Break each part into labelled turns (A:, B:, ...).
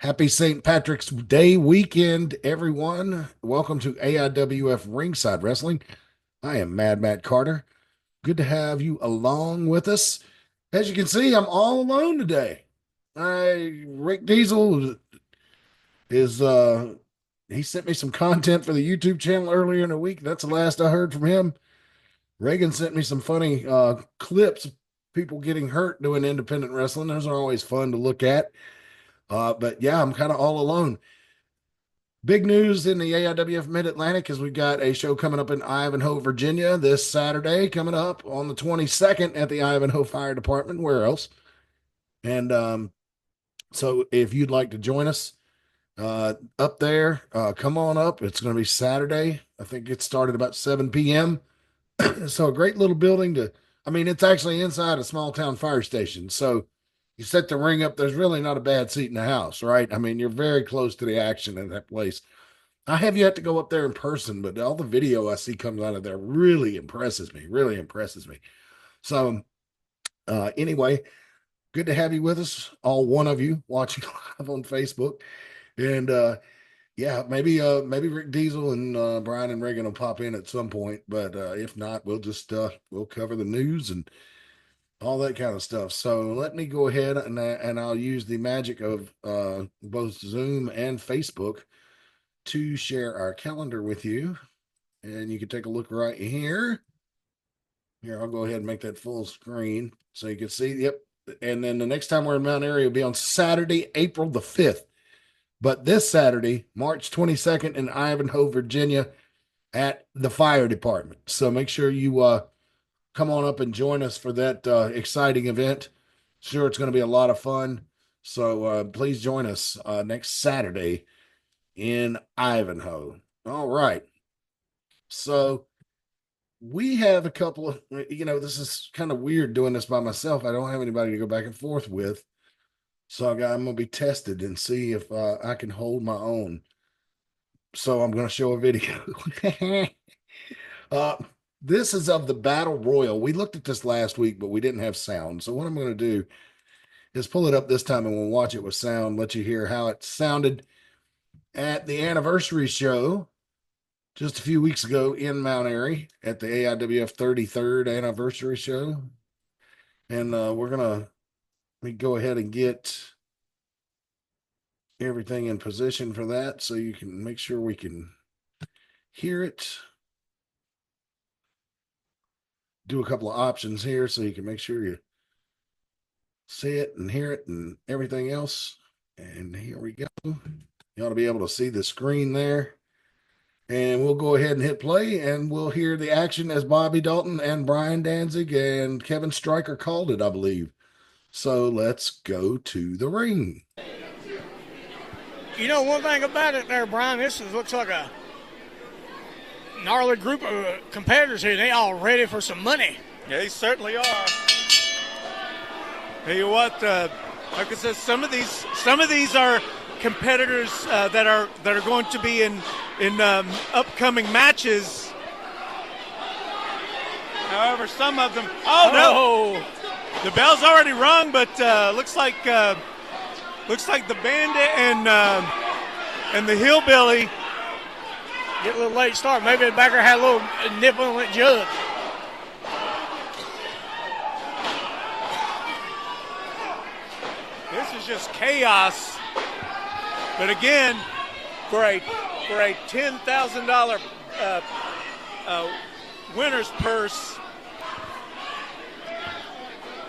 A: Happy St. Patrick's Day weekend, everyone. Welcome to AIWF Ringside Wrestling. I am Mad Matt Carter. Good to have you along with us. As you can see, I'm all alone today. Rick Diesel is he sent me some content for the YouTube channel earlier in the week. That's the last I heard from him. Reagan sent me some funny clips of people getting hurt doing independent wrestling. Those are always fun to look at. But yeah, I'm kind of all alone. Big news in the AIWF Mid Atlantic is we got a show coming up in Ivanhoe, Virginia this Saturday, coming up on the 22nd at the Ivanhoe Fire Department. Where else? And so if you'd like to join us up there, come on up. It's going to be Saturday. I think it started about 7 p.m. So a great little building it's actually inside a small town fire station. So you set the ring up, there's really not a bad seat in the house, right? I mean, you're very close to the action in that place. I have yet to go up there in person, but all the video I see comes out of there really impresses me, So anyway, good to have you with us, all one of you watching live on Facebook. And yeah, maybe Rick Diesel and Brian and Reagan will pop in at some point, but if not, we'll just we'll cover the news and all that kind of stuff. So let me go ahead and I'll use the magic of both Zoom and Facebook to share our calendar with you. And you can take a look right here. Here, I'll go ahead and make that full screen so you can see. Yep. And then the next time we're in Mount Airy will be on Saturday, April the 5th. But this Saturday, March 22nd in Ivanhoe, Virginia at the fire department. So make sure you come on up and join us for that exciting event. Sure, it's going to be a lot of fun. So please join us next Saturday in Ivanhoe. All right. So we have a couple of, this is kind of weird doing this by myself. I don't have anybody to go back and forth with. So I'm going to be tested and see if I can hold my own. So I'm going to show a video. This is of the Battle Royal. We looked at this last week, but we didn't have sound. So what I'm going to do is pull it up this time and we'll watch it with sound, let you hear how it sounded at the anniversary show just a few weeks ago in Mount Airy at the AIWF 33rd anniversary show. And we're going to go ahead and get everything in position for that so you can make sure we can hear it. Do a couple of options here so you can make sure you see it and hear it and everything else. And here we go. You ought to be able to see the screen there. And we'll go ahead and hit play and we'll hear the action as Bobby Dalton and Brian Danzig and Kevin Stryker called it, I believe. So let's go to the ring.
B: You know, one thing about it there, Brian, looks like a gnarly group of competitors here. They all ready for some money.
C: Yeah, they certainly are. Tell you what, like I said, some of these are competitors that are going to be in upcoming matches. However, some of them. Oh no! The bell's already rung, but looks like the Bandit and the Hillbilly.
B: Get a little late start. Maybe the backer had a little nip on that jug.
C: This is just chaos. But again, for a $10,000 winner's purse,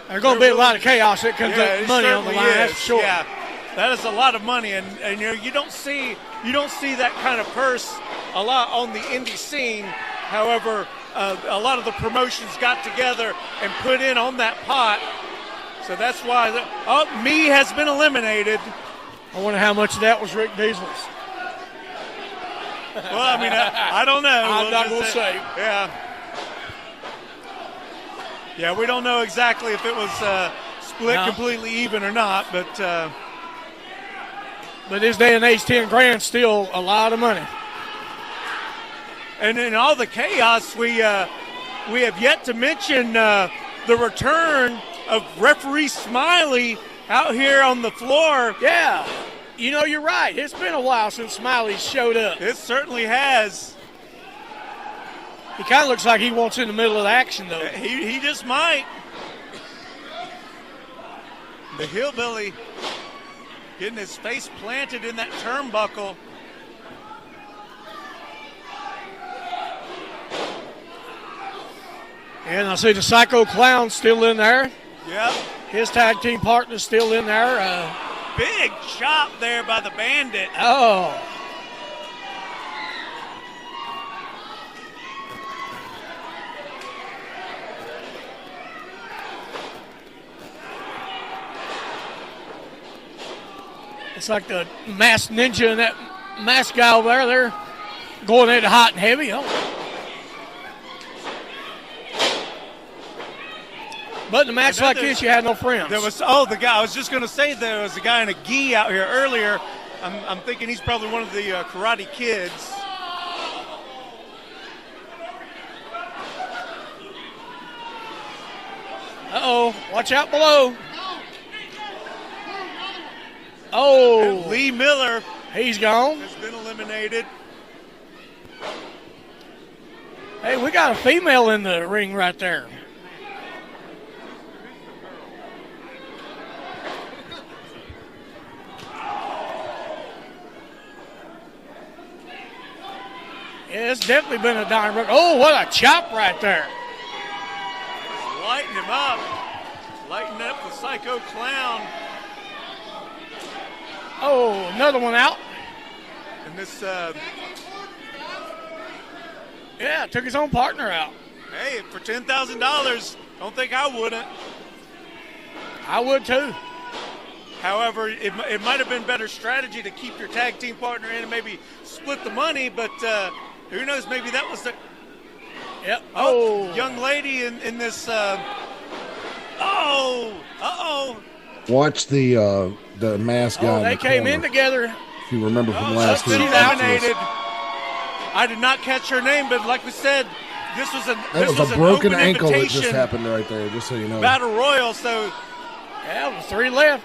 B: there's going to be a lot of chaos that comes up money on the line. That's for sure.
C: Yeah, that is a lot of money, and you don't see that kind of purse a lot on the indie scene. However, a lot of the promotions got together and put in on that pot. So that's why me has been eliminated.
B: I wonder how much of that was Rick Diesel's.
C: Well, I mean, I don't know.
B: I'm not going to say.
C: Yeah. Yeah, we don't know exactly if it was split completely even or not, but
B: this day and age, 10 grand still a lot of money.
C: And in all the chaos, we have yet to mention the return of referee Smiley out here on the floor.
B: Yeah. You know, you're right. It's been a while since Smiley showed up.
C: It certainly has.
B: He kind of looks like he wants in the middle of the action, though.
C: He just might. The hillbilly getting his face planted in that turnbuckle.
B: And I see the Psycho Clown still in there.
C: Yep.
B: His tag team partner's still in there.
C: Big chop there by the Bandit.
B: Oh. It's like the masked ninja and that masked guy over there. They're going at it hot and heavy. Oh. But in a match like this, you had no friends.
C: There was the guy. I was just going to say there was a guy in a gi out here earlier. I'm thinking he's probably one of the Karate Kids.
B: Uh-oh, watch out below. Oh.
C: And Lee Miller.
B: He's gone.
C: Has been eliminated.
B: Hey, we got a female in the ring right there. Yeah, it's definitely been a dying record. Oh, what a chop right there.
C: Lighting him up. Lighting up the Psycho Clown.
B: Oh, another one out.
C: And this,
B: yeah, took his own partner out.
C: Hey, for $10,000, don't think I wouldn't.
B: I would too.
C: However, it might have been better strategy to keep your tag team partner in and maybe split the money, but who knows, maybe that was the...
B: Yep.
C: Oh, young lady in this...
A: Watch the mask guy.
B: Oh, they came in together.
A: If you remember from last
C: week.
A: week.
C: Eliminated. I did not catch her name, but like we said, this was a
A: broken ankle that just happened right there, just so you know.
C: Battle Royal, so...
B: Yeah, 3 left.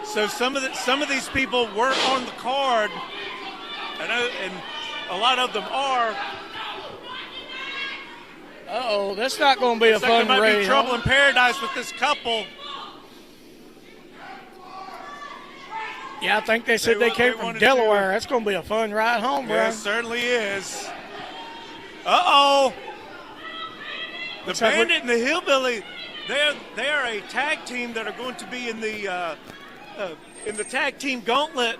C: So some of these people weren't on the card, and a lot of them are.
B: Uh-oh, that's not going to be a fun race.
C: There might be trouble in paradise with this couple.
B: Yeah, I think they said they came from Delaware. That's going to be a fun ride home, bro.
C: Yeah, it certainly is. Uh-oh. The Bandit and the Hillbilly, they are a tag team that are going to be in the tag team gauntlet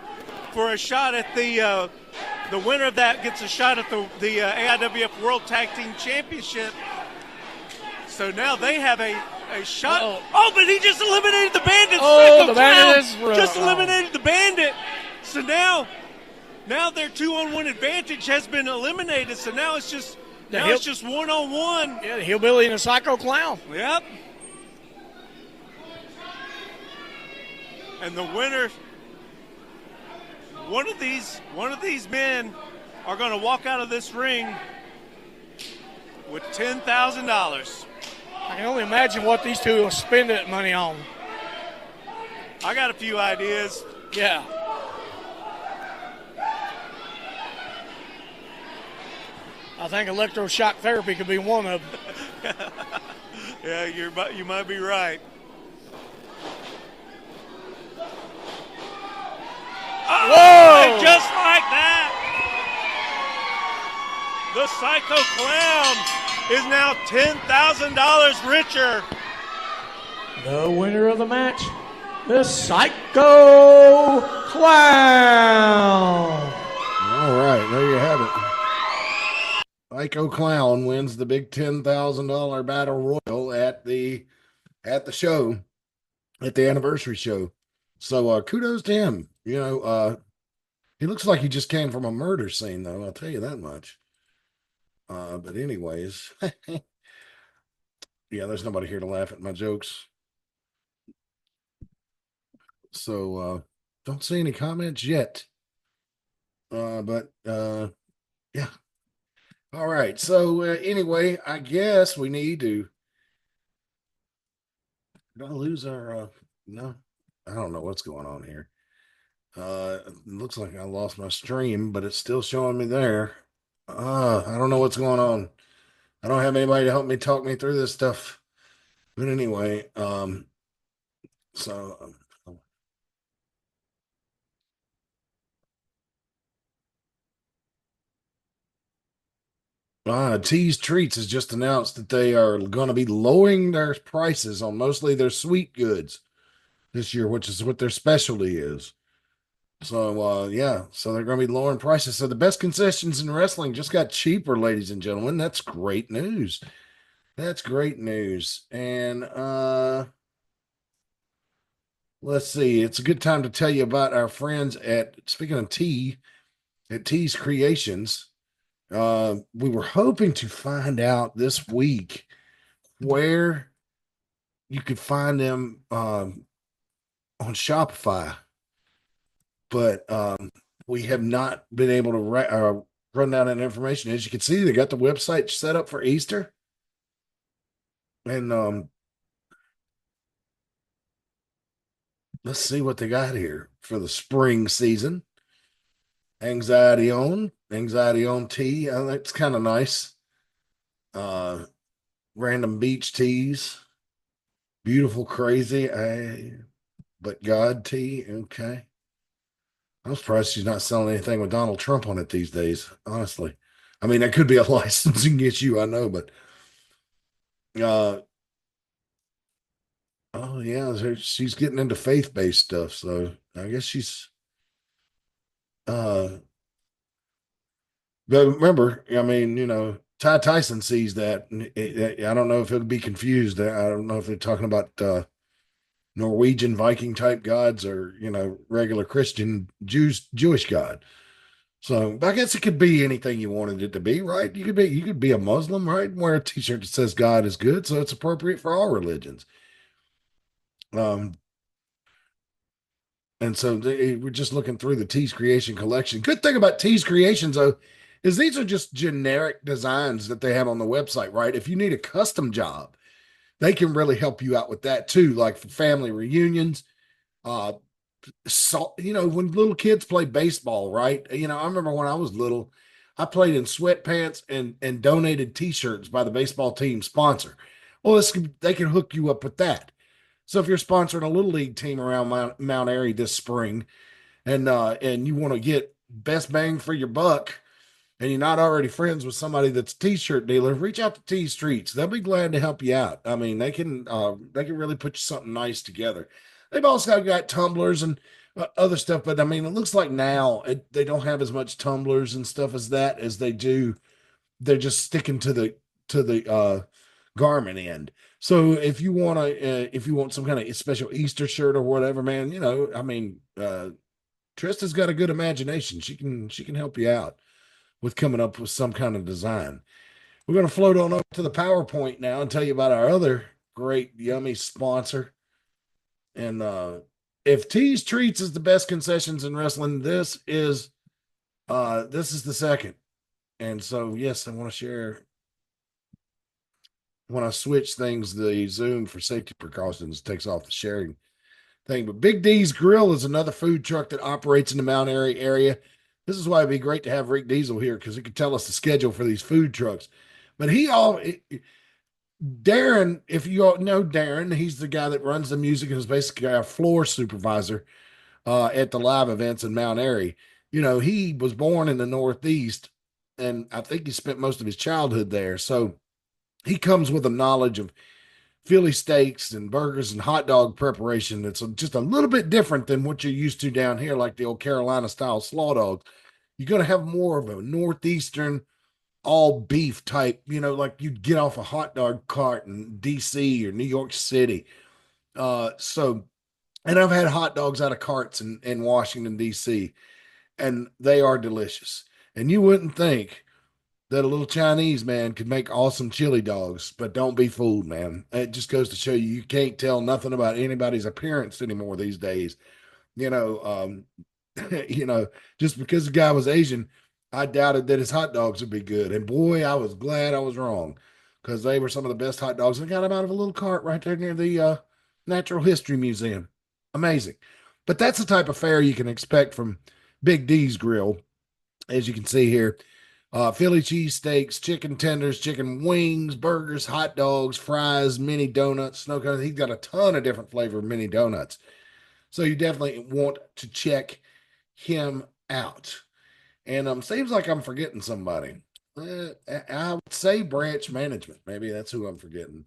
C: for a shot at the winner of that gets a shot at the AIWF World Tag Team Championship. So now they have a shot.
B: Uh-oh.
C: Oh, but he just eliminated the Bandit.
B: Oh, the Bandit is
C: just eliminated the Bandit. So now their 2-on-1 advantage has been eliminated. So now it's just it's just 1-on-1.
B: Yeah, the Hillbilly and the Psycho Clown.
C: Yep. And the winner, one of these men are going to walk out of this ring with $10,000.
B: I can only imagine what these two will spend that money on.
C: I got a few ideas.
B: Yeah. I think electroshock therapy could be one of them.
C: Yeah, you might be right.
B: Whoa!
C: Just like that, the Psycho Clown is now $10,000 richer.
B: The winner of the match, the Psycho Clown.
A: All right, there you have it. Psycho Clown wins the big $10,000 battle royal at the show, at the anniversary show. So kudos to him. You know, he looks like he just came from a murder scene, though. I'll tell you that much. But anyways, yeah, there's nobody here to laugh at my jokes. So don't see any comments yet. But yeah. All right. So anyway, I guess we need to. Did I lose our? No, I don't know what's going on here. It looks like I lost my stream, but it's still showing me there. I don't know what's going on. I don't have anybody to help me talk me through this stuff. But anyway, so Tease Treats has just announced that they are going to be lowering their prices on mostly their sweet goods this year, which is what their specialty is. So yeah, so they're going to be lowering prices. So the best concessions in wrestling just got cheaper, ladies and gentlemen. That's great news. That's great news. And let's see. It's a good time to tell you about our friends at speaking of tea at Tee's Creations. We were hoping to find out this week where you could find them on Shopify, but we have not been able to run down that information. As you can see, they got the website set up for Easter, and let's see what they got here for the spring season. Anxiety on tea. That's kind of nice. Random beach teas. Beautiful, crazy. But God tea. Okay. I'm surprised she's not selling anything with Donald Trump on it these days, honestly. I mean, that could be a licensing issue, I know, but uh oh yeah, she's getting into faith-based stuff, so I guess she's uh but remember, I mean, Ty Tyson sees that. And I don't know if it'll be confused. I don't know if they're talking about Norwegian Viking type gods or regular Christian Jewish God. So I guess it could be anything you wanted it to be, right? You could be a Muslim, right? And wear a T-shirt that says God is good, so it's appropriate for all religions. Um, and so we're just looking through the Tees Creation collection. Good thing about Tees Creations, though, is these are just generic designs that they have on the website, right? If you need a custom job, they can really help you out with that too, like for family reunions. Uh, so when little kids play baseball, right? I remember when I was little, I played in sweatpants and donated T-shirts by the baseball team sponsor. Well, they can hook you up with that. So if you're sponsoring a little league team around Mount Airy this spring, and you want to get best bang for your buck, and you're not already friends with somebody that's a T-shirt dealer, reach out to T Streets. They'll be glad to help you out. I mean, they can really put you something nice together. They've also got tumblers and other stuff, but I mean, it looks like now they don't have as much tumblers and stuff as that as they do. They're just sticking to the garment end. So if you want some kind of special Easter shirt or whatever, man, I mean, Trista's got a good imagination. She can help you out with coming up with some kind of design. We're going to float on up to the PowerPoint now and tell you about our other great yummy sponsor. And if Tees Treats is the best concessions in wrestling, this is the second. And so yes, I want to share. When I switch things, the Zoom for safety precautions takes off the sharing thing. But Big D's Grill is another food truck that operates in the Mount Airy area. This is why it'd be great to have Rick Diesel here because he could tell us the schedule for these food trucks. But Darren, if you all know Darren, he's the guy that runs the music and is basically our floor supervisor at the live events in Mount Airy. He was born in the Northeast, and I think he spent most of his childhood there. So he comes with a knowledge of Philly steaks and burgers and hot dog preparation that's just a little bit different than what you're used to down here, like the old Carolina style slaw dogs. You're going to have more of a Northeastern all beef type, like you'd get off a hot dog cart in DC or New York City. And I've had hot dogs out of carts in Washington, DC, and they are delicious. And you wouldn't think that a little Chinese man could make awesome chili dogs, but don't be fooled, man. It just goes to show you can't tell nothing about anybody's appearance anymore these days. You know, um, just because the guy was Asian, I doubted that his hot dogs would be good. And boy, I was glad I was wrong because they were some of the best hot dogs. I got them out of a little cart right there near the Natural History Museum. Amazing. But that's the type of fare you can expect from Big D's Grill, as you can see here. Philly cheesesteaks, chicken tenders, chicken wings, burgers, hot dogs, fries, mini donuts, snow cones. He's got a ton of different flavor mini donuts. So you definitely want to check him out. And seems like I'm forgetting somebody. I would say branch management. Maybe that's who I'm forgetting,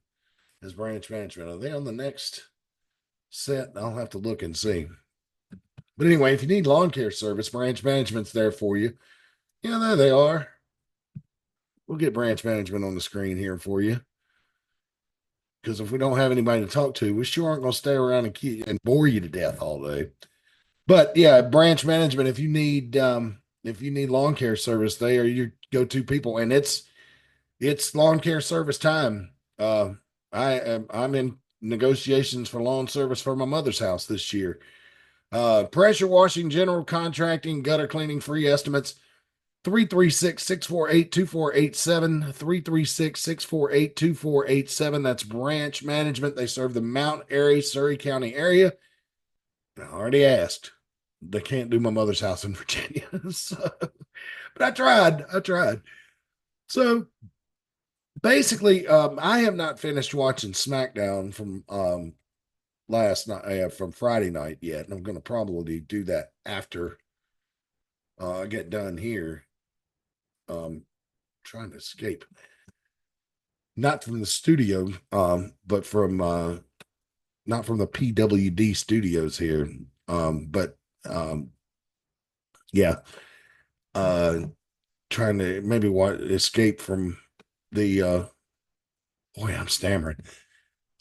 A: is branch management. Are they on the next set? I'll have to look and see. But anyway, if you need lawn care service, branch management's there for you. Yeah, there they are. We'll get branch management on the screen here for you. Because if we don't have anybody to talk to, we sure aren't going to stay around and bore you to death all day. But yeah, branch management, if you need lawn care service, they are your go-to people. And it's lawn care service time. I'm in negotiations for lawn service for my mother's house this year. Pressure washing, general contracting, gutter cleaning, free estimates. 336-648-2487, 336-648-2487. That's branch management. They serve the Mount Airy, Surrey County area. I already asked. They can't do my mother's house in Virginia. But I tried. So basically, I have not finished watching SmackDown from last night, from Friday night yet. And I'm going to probably do that after I get done here. Trying to escape, not from the studio, but from not from the PWD studios here. Yeah, trying to maybe escape from the boy, I'm stammering.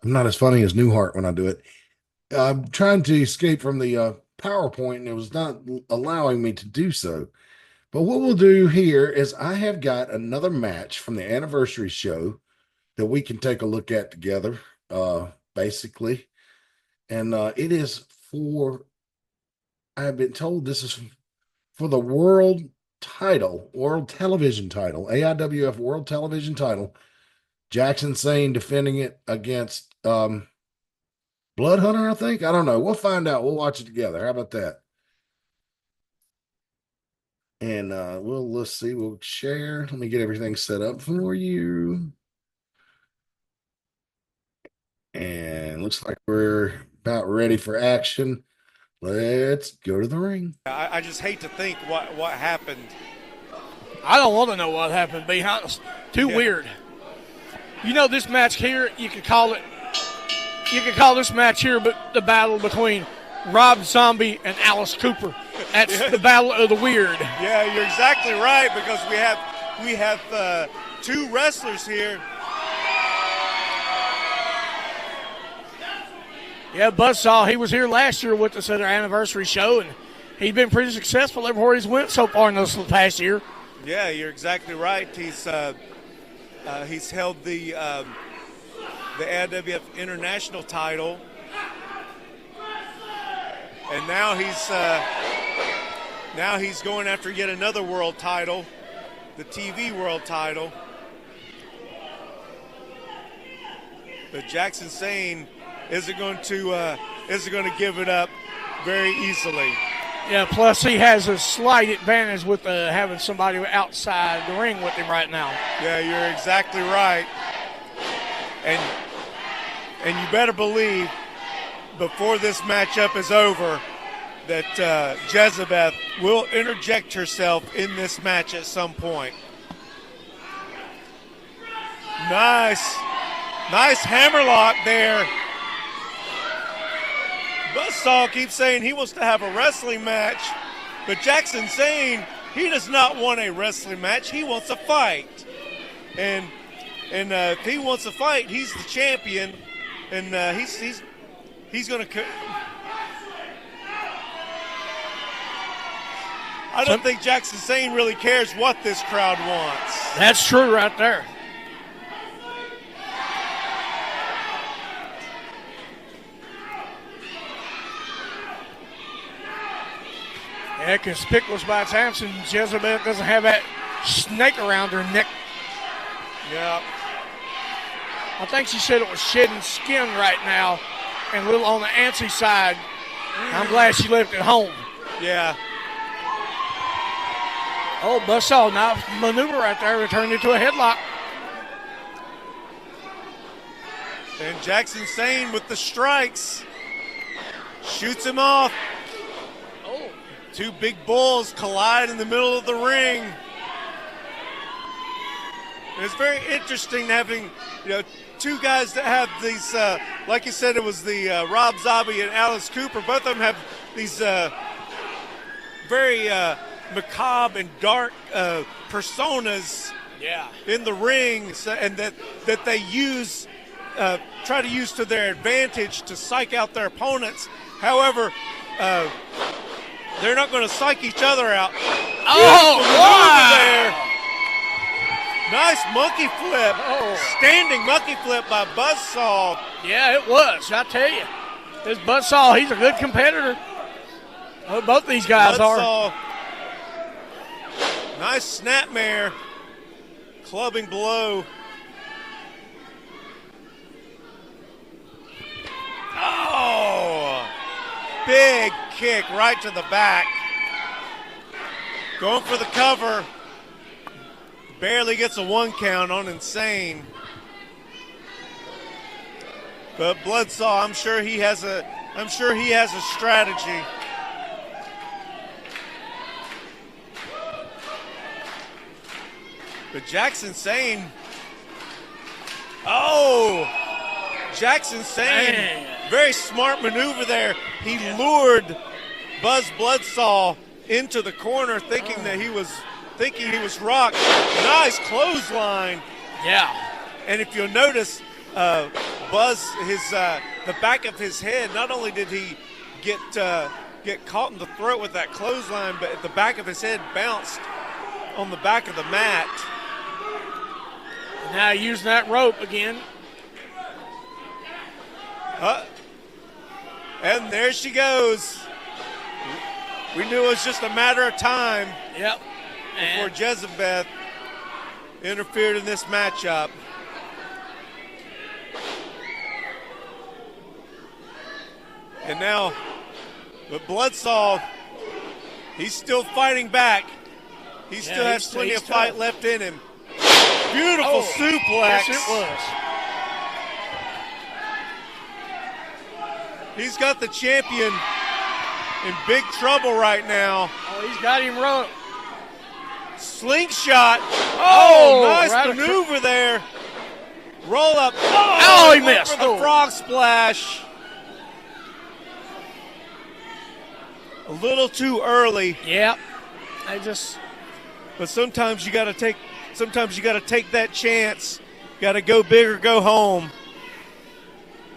A: I'm not as funny as Newhart when I do it. I'm trying to escape from the PowerPoint, and it was not allowing me to do so. But what we'll do here is I have got another match from the anniversary show that we can take a look at together, basically. And it is for, I've been told this is for the world television title, AIWF World Television title. Jackson Sane defending it against Blood Hunter, I think. I don't know. We'll find out. We'll watch it together. How about that? And let's see, we'll share. Let me get everything set up for you. And looks like we're about ready for action. Let's go to the ring.
C: I just hate to think what happened.
B: I don't want to know what happened, be honest. Too weird. You know, this match here, you could call this match here but the battle between Rob Zombie and Alice Cooper. That's the battle of the weird.
C: Yeah, you're exactly right, because we have two wrestlers here.
B: Yeah, Buzzsaw, he was here last year with us at our anniversary show, and he's been pretty successful everywhere he's went so far in this past year.
C: Yeah, you're exactly right. He's held the AIWF International title, and now he's going after yet another world title, the TV world title. But Jackson Sane isn't going to give it up very easily.
B: Yeah, plus he has a slight advantage with having somebody outside the ring with him right now.
C: Yeah, you're exactly right. And you better believe before this matchup is over that Jezebeth will interject herself in this match at some point. Nice hammerlock there. Buzzsaw keeps saying he wants to have a wrestling match, but Jackson Sane, he does not want a wrestling match. He wants a fight. And if he wants a fight, he's the champion, and he's going to. I don't think Jackson Sane really cares what this crowd wants.
B: That's true right there. Yeah, conspicuous by Thompson. Jezebel doesn't have that snake around her neck.
C: Yeah.
B: I think she said it was shedding skin right now and a little on the antsy side I'm glad she left it home.
C: Yeah.
B: Oh, Buzzsaw, nice maneuver right there. Turned into a headlock.
C: And Jackson Sane with the strikes. Shoots him off.
B: Oh.
C: Two big bulls collide in the middle of the ring. And it's very interesting having, two guys that have these, like you said, it was the Rob Zombie and Alice Cooper. Both of them have these very macabre and dark personas in the ring, and that they use, try to use to their advantage to psych out their opponents. However, they're not going to psych each other out.
B: Oh, wow.
C: There. Nice monkey flip.
B: Oh.
C: Standing monkey flip by Buzzsaw.
B: Yeah, it was. I tell you. This Buzzsaw, he's a good competitor. Well, both these guys are.
C: Nice snapmare. Clubbing below. Oh! Big kick right to the back. Going for the cover. Barely gets a 1 count on Insane. But Bloodsaw, I'm sure he has a strategy. But Jackson Sane. Oh! Jackson Sane, very smart maneuver there. He lured Buzz Bloodsaw into the corner thinking that he was rocked. Nice clothesline.
B: Yeah.
C: And if you'll notice, Buzz, the back of his head, not only did he get caught in the throat with that clothesline, but the back of his head bounced on the back of the mat.
B: Now using that rope again.
C: And there she goes. We knew it was just a matter of time.
B: Yep.
C: Before Jezebeth interfered in this matchup. And now, but Bloodsaw, he's still fighting back. He still has plenty of fight left in him. Beautiful suplex.
B: Yes, it was.
C: He's got the champion in big trouble right now.
B: Oh, he's got him roped.
C: Slingshot. Oh, nice
B: right
C: maneuver there. Roll up.
B: Oh, he missed.
C: For the frog splash. A little too early.
B: Yep.
C: But sometimes you got to take that chance. Got to go big or go home.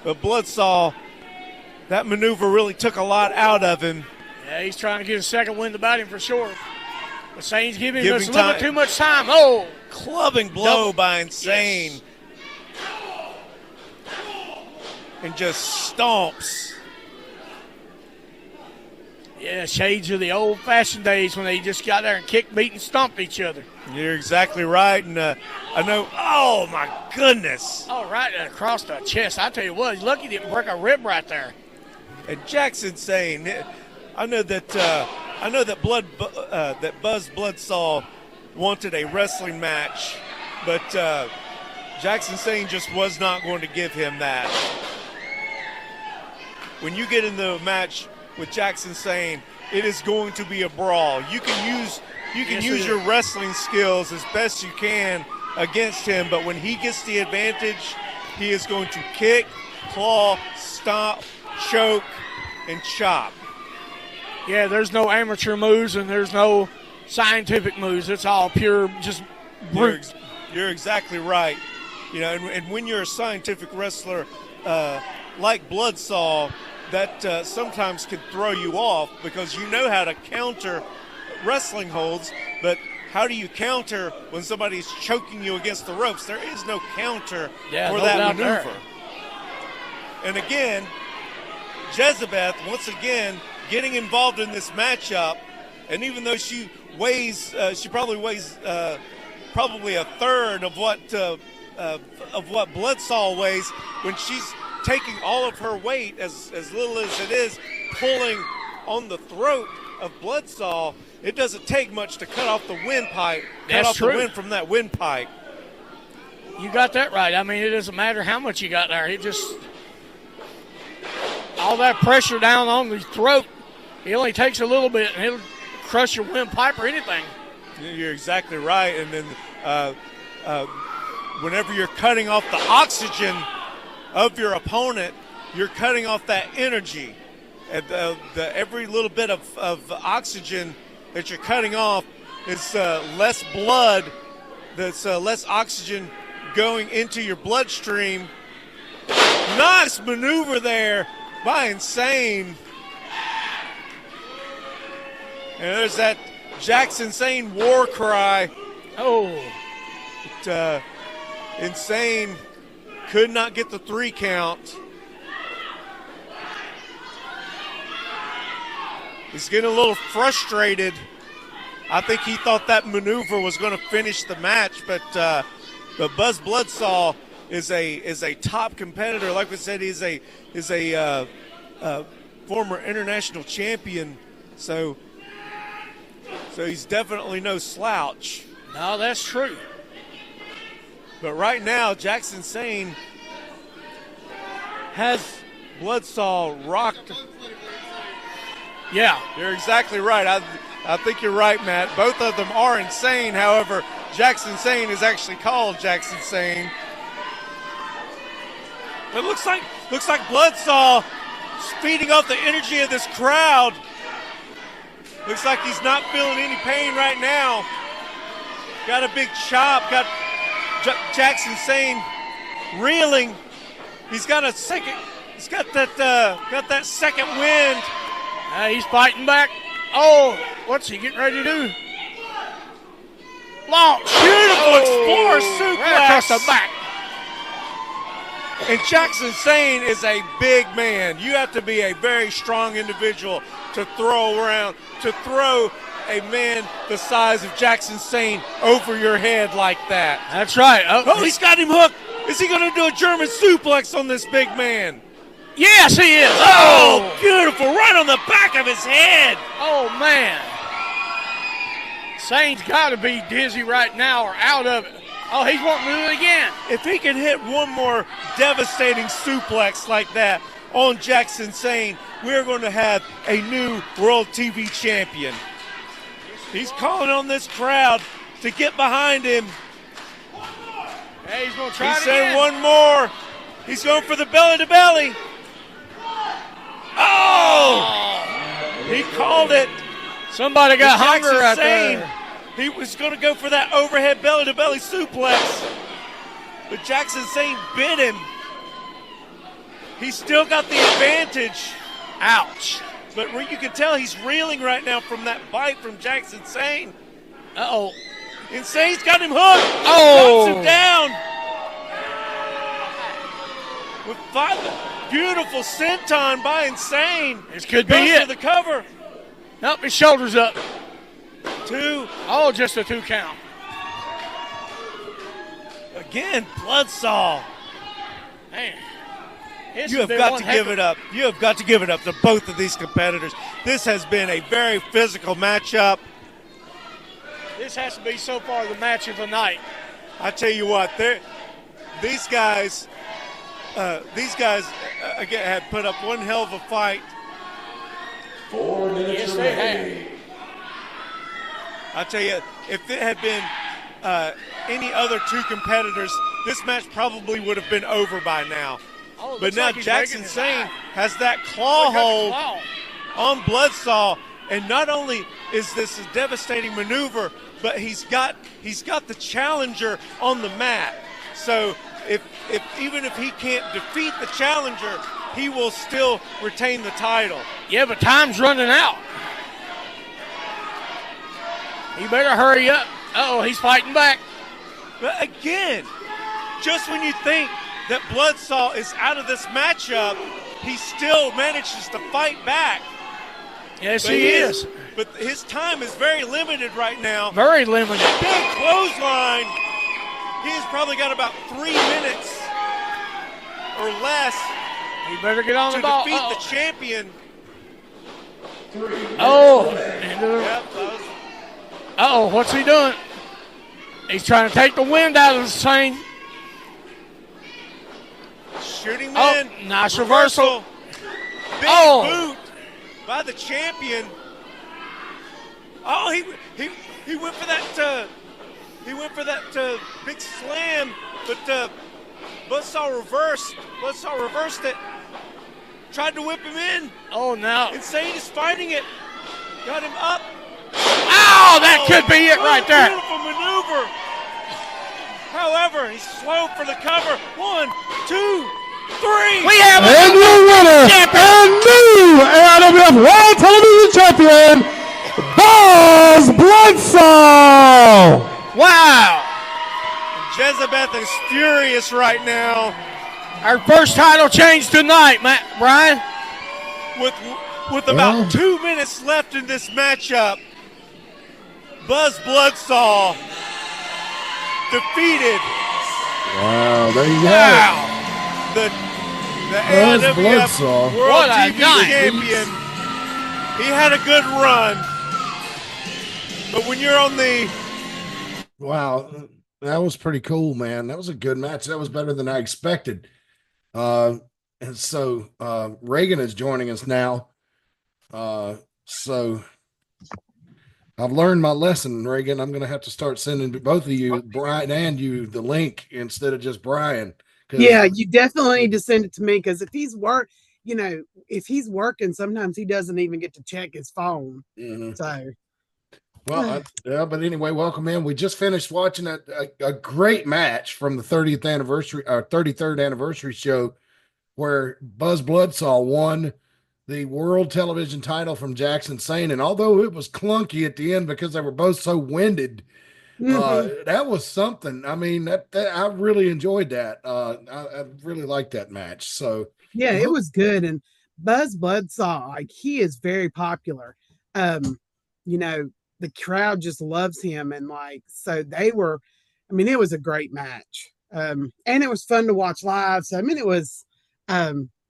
C: But Bloodsaw, that maneuver really took a lot out of him.
B: Yeah, he's trying to get a second wind about him for sure. But Sane's giving him a little bit too much time. Oh!
C: Clubbing blow by Insane. Yes. And just stomps.
B: Yeah, shades of the old-fashioned days when they just got there and kicked, beat, and stomped each other.
C: You're exactly right. And I know, oh, my goodness.
B: Oh, right across the chest. I tell you what, he's lucky he didn't break a rib right there.
C: And Jackson Sane, I know that Buzz Bloodsaw wanted a wrestling match, but Jackson Sane just was not going to give him that. When you get into a match with Jackson Sane, it is going to be a brawl. You can use your wrestling skills as best you can against him, but when he gets the advantage, he is going to kick, claw, stomp, choke, and chop.
B: Yeah, there's no amateur moves and there's no scientific moves. It's all pure, just brute.
C: You're exactly right. And when you're a scientific wrestler like Bloodsaw, that sometimes can throw you off because you know how to counter wrestling holds, but how do you counter when somebody's choking you against the ropes? There is no counter for that maneuver. There. And again, Jezebeth, once again, getting involved in this matchup, and even though she probably weighs probably a third of what Bloodsaw weighs, when she's taking all of her weight, as little as it is, pulling on the throat of Bloodsaw. It doesn't take much to cut off the windpipe.
B: That's
C: cut off
B: true.
C: the wind from that windpipe.
B: You got that right. I mean, it doesn't matter how much you got there. It just, all that pressure down on the throat, it only takes a little bit, and it'll crush your windpipe or anything.
C: You're exactly right. And then whenever you're cutting off the oxygen of your opponent, you're cutting off that energy. And every little bit of oxygen that you're cutting off is less blood, that's less oxygen going into your bloodstream. Nice maneuver there by Insane. And there's that Jackson Insane war cry.
B: Oh.
C: But, Insane could not get the 3 count. He's getting a little frustrated. I think he thought that maneuver was going to finish the match, but Buzz Bloodsaw is a top competitor. Like we said, he's a former international champion, so he's definitely no slouch.
B: No, that's true.
C: But right now, Jackson Sane has Bloodsaw rocked.
B: Yeah.
C: You're exactly right. I think you're right, Matt. Both of them are insane. However, Jackson Sane is actually called Jackson Sane. It looks like Bloodsaw feeding off the energy of this crowd. Looks like he's not feeling any pain right now. Got a big chop. Got Jackson Sane reeling. He's got a second. He's got that second wind.
B: He's fighting back. Oh, what's he getting ready to do? Launch.
C: Beautiful Explorer suplex.
B: Right across the back.
C: And Jackson Sane is a big man. You have to be a very strong individual to throw a man the size of Jackson Sane over your head like that.
B: That's right.
C: Oh, he's got him hooked. Is he going to do a German suplex on this big man?
B: Yes, he is.
C: Oh, beautiful. Right on the back of his head.
B: Oh, man. Sane's got to be dizzy right now or out of it. Oh, he's wanting to do it again.
C: If he can hit one more devastating suplex like that on Jackson Sane, we're going to have a new World TV champion. He's calling on this crowd to get behind him.
B: Hey, he's going to try
C: He's
B: it
C: saying
B: again.
C: one more. He's going for the belly-to-belly. Oh! He called it.
B: Somebody got hunger
C: Jackson
B: right
C: Sane,
B: there.
C: he was going to go for that overhead belly-to-belly suplex. But Jackson Sane bit him. He's still got the advantage.
B: Ouch.
C: But you can tell he's reeling right now from that bite from Jackson Sane.
B: Uh-oh.
C: Insane's got him hooked.
B: Oh.
C: Knocks him down. With 5 beautiful senton by Insane.
B: This could be
C: Goes
B: it.
C: for the cover.
B: Nope, his shoulder's up.
C: 2.
B: Oh, just a 2 count.
C: Again, Bloodsaw.
B: Man.
C: You have got to give it up. You have got to give it up to both of these competitors. This has been a very physical matchup.
B: This has to be so far the match of the night.
C: I tell you what, these guys again had put up one hell of a fight.
A: 4 minutes
B: Yes, they have.
C: I tell you, if it had been any other 2 competitors, this match probably would have been over by now.
B: Oh,
C: But now
B: like he's
C: Jackson
B: breaking his
C: Sane
B: eye.
C: has that claw
B: Look at the
C: hold
B: claw.
C: on Bloodsaw, and not only is this a devastating maneuver, but he's got the challenger on the mat. So if even if he can't defeat the challenger, he will still retain the title.
B: Yeah, but time's running out. He better hurry up. Uh-oh, he's fighting back.
C: But again, just when you think that Bloodsaw is out of this matchup, he still manages to fight back.
B: Yes,
C: But
B: he is.
C: But his time is very limited right now.
B: Very limited.
C: Big clothesline. He's probably got about 3 minutes or less
B: He better get on
C: to
B: the ball.
C: defeat
B: Uh-oh.
C: the champion.
B: Oh.
C: Yep,
B: Uh-oh, what's he doing? He's trying to take the wind out of the chain.
C: shooting
B: Oh,
C: man.
B: nice reversal.
C: Big boot by the champion. Oh, he went for that. He went for that big slam, but Buzzsaw reversed it. Tried to whip him in.
B: Oh, no.
C: Insane is fighting it. Got him up.
B: Oh, that could be it right there.
C: Beautiful maneuver. However, he's slow for the cover. 1, 2, 3.
B: We have
D: And your winner and new AIWF World Television Champion, Buzz Bloodsaw.
B: Wow.
C: Jezebeth is furious right now.
B: Our first title change tonight, Brian.
C: With about 2 minutes left in this matchup, Buzz Bloodsaw defeated.
A: Wow, there you go.
C: The
A: Buzz
C: AIWF
A: Bloodsaw.
C: World
B: What a
C: TV
B: night.
C: Champion. He had a good run, but when you're on the
A: Wow, that was pretty cool, man. That was a good match. That was better than I expected. And so Reagan is joining us now. So I've learned my lesson, Reagan. I'm going to have to start sending both of you, Brian and you, the link instead of just Brian.
E: Yeah, you definitely need to send it to me because if he's working, sometimes he doesn't even get to check his phone.
A: Mhm.
E: So,
A: Well, but anyway, welcome in. We just finished watching a great match from the 30th anniversary, or 33rd anniversary show, where Buzz Bloodsaw won the world television title from Jackson Sane. And although it was clunky at the end because they were both so winded, that was something. I mean, that I really enjoyed that. I really liked that match. So
E: yeah, it was good. And Buzz Bloodsaw, like, he is very popular. The crowd just loves him. And so it was a great match. And it was fun to watch live. So,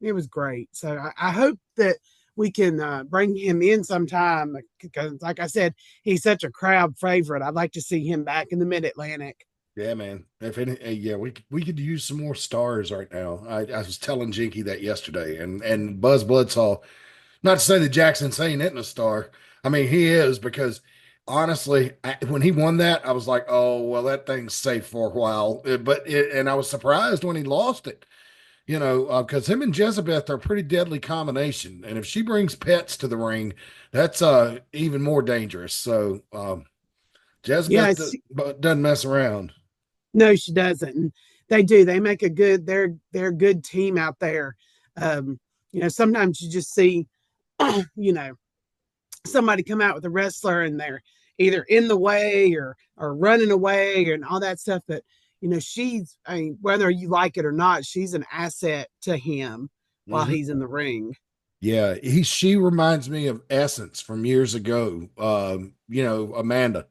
E: it was great. So I hope that we can bring him in sometime because, like I said, he's such a crowd favorite. I'd like to see him back in the Mid Atlantic.
A: yeah, man. If any, yeah, we could use some more stars right now. I was telling Jinky that yesterday, and Buzz Bloodsaw. Not to say that Jackson Sane isn't a star. I mean, he is, because honestly, when he won that, I was like, oh well, that thing's safe for a while. And I was surprised when he lost it. Because him and Jezebeth are a pretty deadly combination. And if she brings pets to the ring, that's even more dangerous. So Jezebeth doesn't mess around.
E: No, she doesn't. And they do. They make they're a good team out there. Sometimes you just see, somebody come out with a wrestler and they're either in the way or running away and all that stuff. But whether you like it or not, she's an asset to him while he's in the ring.
A: Yeah, she reminds me of Essence from years ago. Amanda.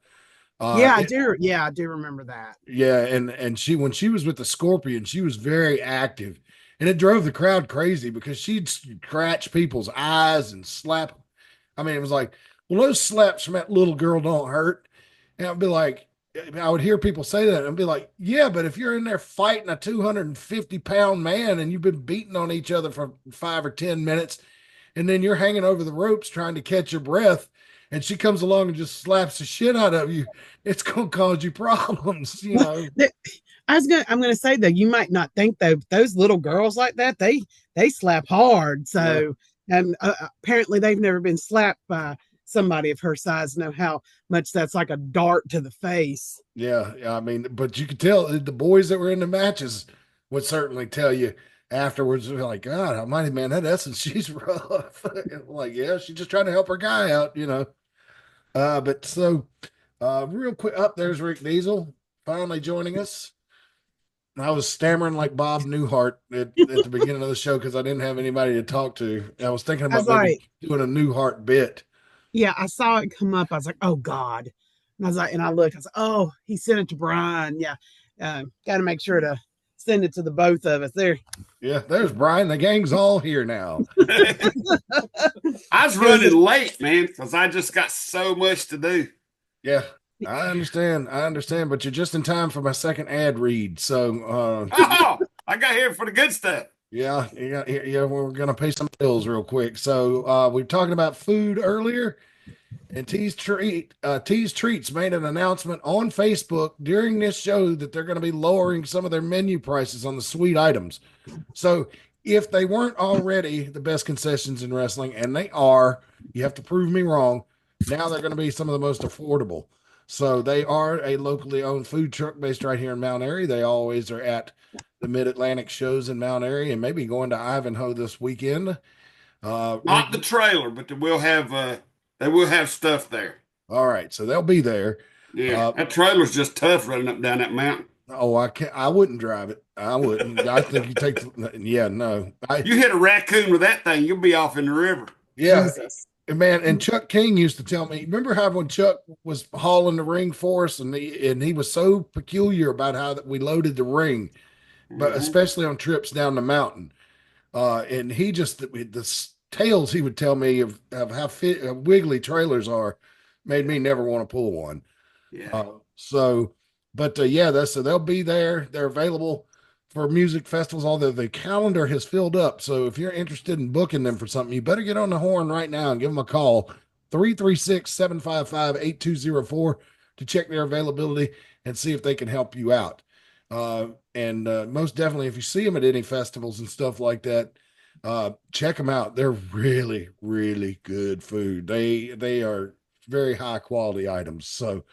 E: I do. Yeah, I do remember that.
A: Yeah, and when she was with the Scorpion, she was very active, and it drove the crowd crazy because she'd scratch people's eyes and slap. I mean, it was like, well, those slaps from that little girl don't hurt. And I'd be like, I would hear people say that and be like, yeah, but if you're in there fighting a 250-pound man and you've been beating on each other for 5 or 10 minutes, and then you're hanging over the ropes trying to catch your breath, and she comes along and just slaps the shit out of you, it's going to cause you problems,
E: I'm going to say that you might not think that those little girls like that, they slap hard. So, and apparently they've never been slapped by somebody of her size, know how much that's like a dart to the face.
A: Yeah. I mean, but you could tell the boys that were in the matches would certainly tell you afterwards, like, God almighty, man, that Essence, she's rough. Like, yeah, she's just trying to help her guy out, But so real quick, there's Rick Diesel finally joining us. I was stammering like Bob Newhart at the beginning of the show because I didn't have anybody to talk to. I was thinking about doing a Newhart bit.
E: Yeah, I saw it come up. I was like, oh God. And I looked, I was like, oh, he sent it to Brian. Yeah. Got to make sure to send it to the both of us. There.
A: Yeah, there's Brian. The gang's all here now.
F: I was running late, man, because I just got so much to do.
A: Yeah, I understand, but you're just in time for my second ad read. So,
F: I got here for the good stuff.
A: Yeah, we're gonna pay some bills real quick. So, we were talking about food earlier, and Tease Treats made an announcement on Facebook during this show that they're going to be lowering some of their menu prices on the sweet items. So, if they weren't already the best concessions in wrestling, and they are, you have to prove me wrong. Now they're going to be some of the most affordable. So they are a locally owned food truck based right here in Mount Airy. They always are at the Mid Atlantic shows in Mount Airy, and maybe going to Ivanhoe this weekend.
F: Not the trailer, but they will have stuff there.
A: All right, so they'll be there.
F: Yeah, that trailer's just tough running up down that mountain.
A: Oh, I wouldn't drive it. I wouldn't. I think you take. No.
F: You hit a raccoon with that thing, you'll be off in the river.
A: Yeah. Jesus. Man, and Chuck King used to tell me, remember how when Chuck was hauling the ring for us, and he was so peculiar about how that we loaded the ring, but especially on trips down the mountain. And he just, the tales he would tell me of how wiggly trailers are made me never want to pull one.
F: Yeah.
A: So they'll be there. They're available for music festivals, although the calendar has filled up. So if you're interested in booking them for something, you better get on the horn right now and give them a call, 336-755-8204, to check their availability and see if they can help you out. And most definitely, if you see them at any festivals and stuff like that, check them out. They're really, really good food. They are very high quality items. So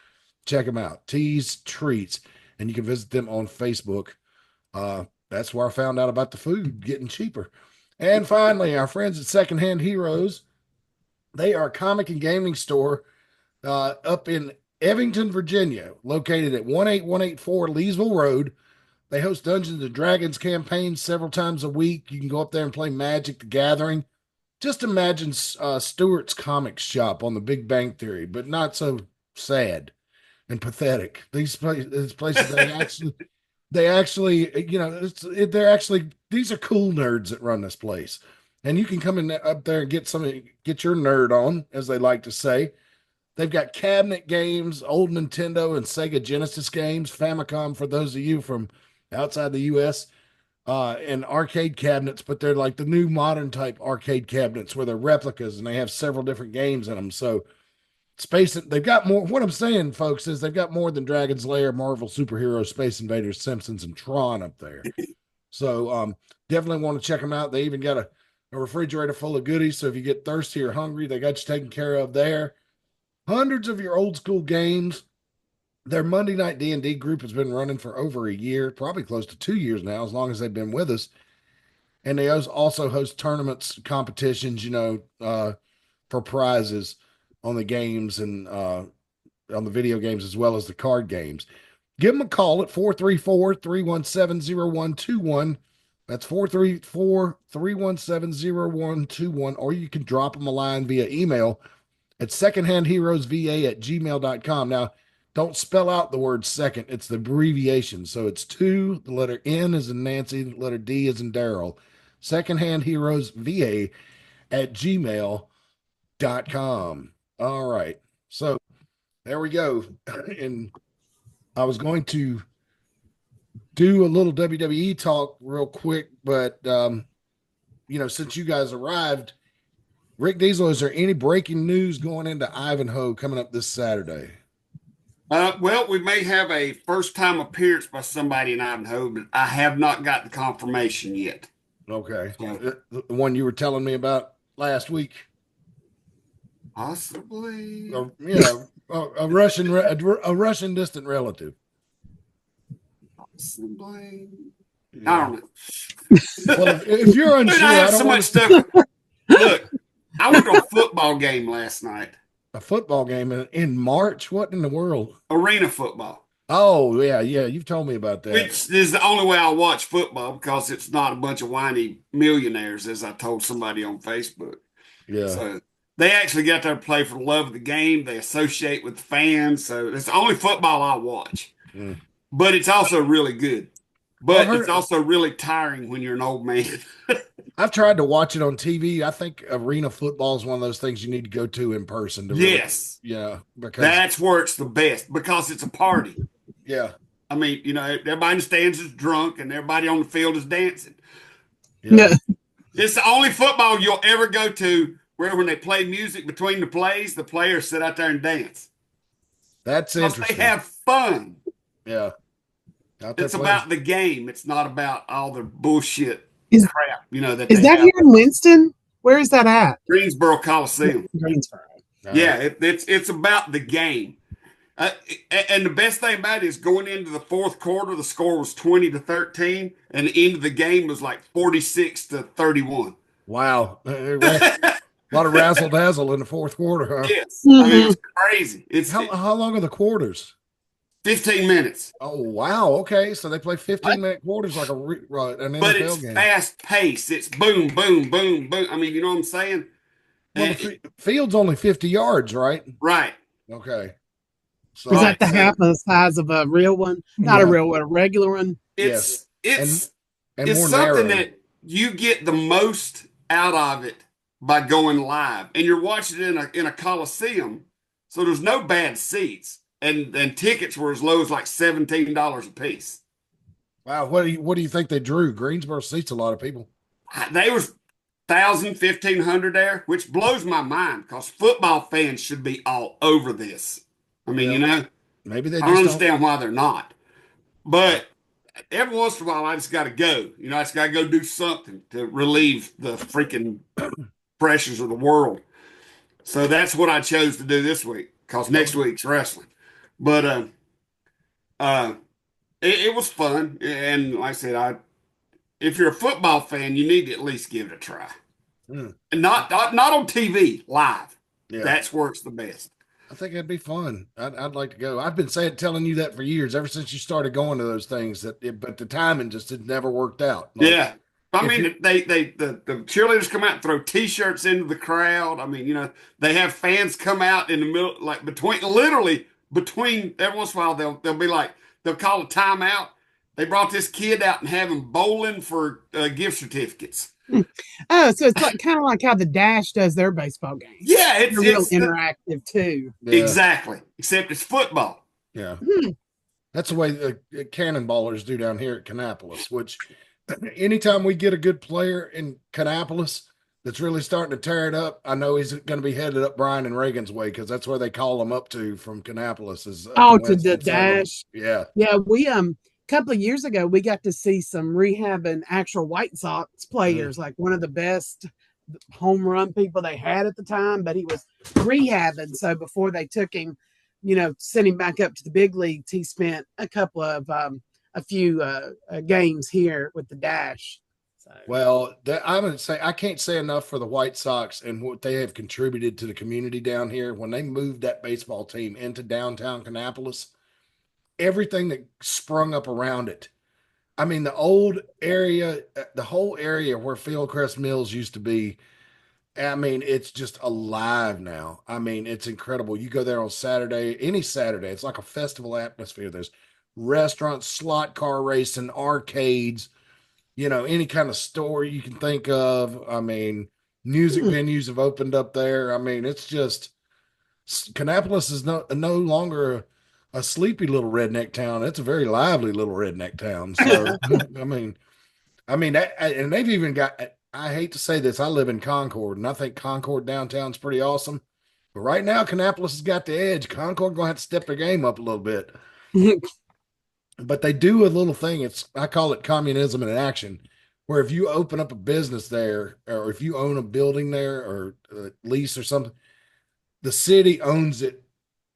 A: check them out. Tease Treats, and you can visit them on Facebook. That's where I found out about the food getting cheaper. And finally, our friends at Secondhand Heroes, they are a comic and gaming store up in Evington, Virginia, located at 18184 Leesville Road. They host Dungeons and Dragons campaigns several times a week. You can go up there and play Magic the Gathering. Just imagine Stewart's Comics Shop on the Big Bang Theory, but not so sad and pathetic. These places they actually, these are cool nerds that run this place. And you can come in up there and get your nerd on, as they like to say. They've got cabinet games, old Nintendo and Sega Genesis games, Famicom for those of you from outside the U.S., and arcade cabinets, but they're like the new modern type arcade cabinets where they're replicas and they have several different games in them. So they've got more. What I'm saying, folks, is they've got more than Dragon's Lair, Marvel Superheroes, Space Invaders, Simpsons, and Tron up there. So definitely want to check them out. They even got a refrigerator full of goodies. So if you get thirsty or hungry, they got you taken care of there. Hundreds of your old school games. Their Monday night D&D group has been running for over a year, probably close to 2 years now, as long as they've been with us. And they also host tournaments, competitions, for prizes on the games and on the video games as well as the card games. Give them a call at 434-317-0121. That's 434-317-0121, or you can drop them a line via email at secondhandheroesva@gmail.com. Now, don't spell out the word second. It's the abbreviation. So it's 2, the letter N is in Nancy, the letter D is in Daryl. secondhandheroesva@gmail.com. All right. So there we go. And I was going to do a little WWE talk real quick, but, since you guys arrived, Rick Diesel, is there any breaking news going into Ivanhoe coming up this Saturday?
F: Well, we may have a first-time appearance by somebody in Ivanhoe, but I have not got the confirmation yet.
A: Okay. The one you were telling me about last week?
F: Possibly.
A: A Russian distant relative.
F: Possibly. I don't know.
A: Well, if you're unsure,
F: Dude, I have so much stuff. Look, I went to a football game last night.
A: A football game in March? What in the world?
F: Arena football.
A: Oh, yeah. You've told me about that.
F: This is the only way I watch football because it's not a bunch of whiny millionaires, as I told somebody on Facebook.
A: Yeah.
F: So they actually got there to play for the love of the game. They associate with the fans. So it's the only football I watch. Mm. But it's also really good. but it's also really tiring when you're an old man.
A: I've tried to watch it on TV. I think arena football is one of those things you need to go to in person.
F: Yes.
A: Yeah. Because
F: that's where it's the best, because it's a party.
A: Yeah.
F: I mean, everybody in the stands is drunk and everybody on the field is dancing.
E: Yeah.
F: It's the only football you'll ever go to where when they play music between the plays, the players sit out there and dance.
A: That's interesting.
F: They have fun.
A: Yeah.
F: It's about the game. It's not about all the bullshit crap,
E: Is that here in Winston? Where is that at?
F: Greensboro Coliseum.
E: Greensboro.
F: Yeah, it's about the game. And the best thing about it is going into the fourth quarter, the score was 20-13, and the end of the game was like 46-31.
A: Wow. A lot of razzle dazzle in the fourth quarter, huh?
F: Yes. I mean, it's crazy.
A: How long are the quarters?
F: 15 minutes.
A: Oh, wow. Okay. So they play 15-minute quarters like an NFL
F: but it's
A: game.
F: Fast pace. It's boom, boom, boom, boom. I mean, you know what I'm saying?
A: Well, the field's only 50 yards, right?
F: Right.
A: Okay.
E: So is that half of the size of a real one? Not a real one, a regular one?
F: It's
A: and
F: it's something that you get the most out of it by going live. And you're watching it in a coliseum, so there's no bad seats. And tickets were as low as like $17 a piece.
A: Wow, what do you think they drew? Greensboro seats a lot of people.
F: They was 1,000, 1,500 there, which blows my mind because football fans should be all over this. I mean,
A: maybe they.
F: I don't understand why they're not. But every once in a while, I just got to go. I just got to go do something to relieve the freaking pressures of the world. So that's what I chose to do this week because next week's wrestling. But it was fun, and like I said, if you're a football fan, you need to at least give it a try, and not on TV, live. Yeah. That's where it's the best.
A: I think it'd be fun. I'd like to go. I've been telling you that for years, ever since you started going to those things. But the timing just had never worked out.
F: Yeah. I mean, the cheerleaders come out and throw T-shirts into the crowd. I mean, they have fans come out in the middle, like between every once in a while, they'll be like, they'll call a timeout. They brought this kid out and have him bowling for gift certificates.
E: Oh, so it's kind of like how the Dash does their baseball games.
F: Yeah,
E: it's real interactive too.
F: Yeah. Exactly, except it's football.
A: Yeah, that's the way the Cannonballers do down here at Kannapolis, which anytime we get a good player in Kannapolis that's really starting to tear it up, I know he's going to be headed up Brian and Reagan's way because that's where they call him up to from Kannapolis.
E: To the Dash.
A: Yeah.
E: Yeah, we a couple of years ago we got to see some rehabbing actual White Sox players, like one of the best home run people they had at the time, but he was rehabbing. So before they took him, sent him back up to the big leagues, he spent a few games here with the Dash. So.
A: Well, I can't say enough for the White Sox and what they have contributed to the community down here. When they moved that baseball team into downtown Kannapolis, everything that sprung up around it. I mean, the old area, the whole area where Fieldcrest Mills used to be, I mean, it's just alive now. I mean, it's incredible. You go there on Saturday, any Saturday, it's like a festival atmosphere. There's restaurants, slot car racing, arcades, any kind of store you can think of. I mean, music venues have opened up there. I mean, it's just, Kannapolis is no longer a sleepy little redneck town. It's a very lively little redneck town. So, and they've even got, I hate to say this, I live in Concord, and I think Concord downtown's pretty awesome. But right now, Kannapolis has got the edge. Concord going to have to step their game up a little bit. But they do a little thing. I call it communism in action, where if you open up a business there, or if you own a building there or a lease or something, the city owns it,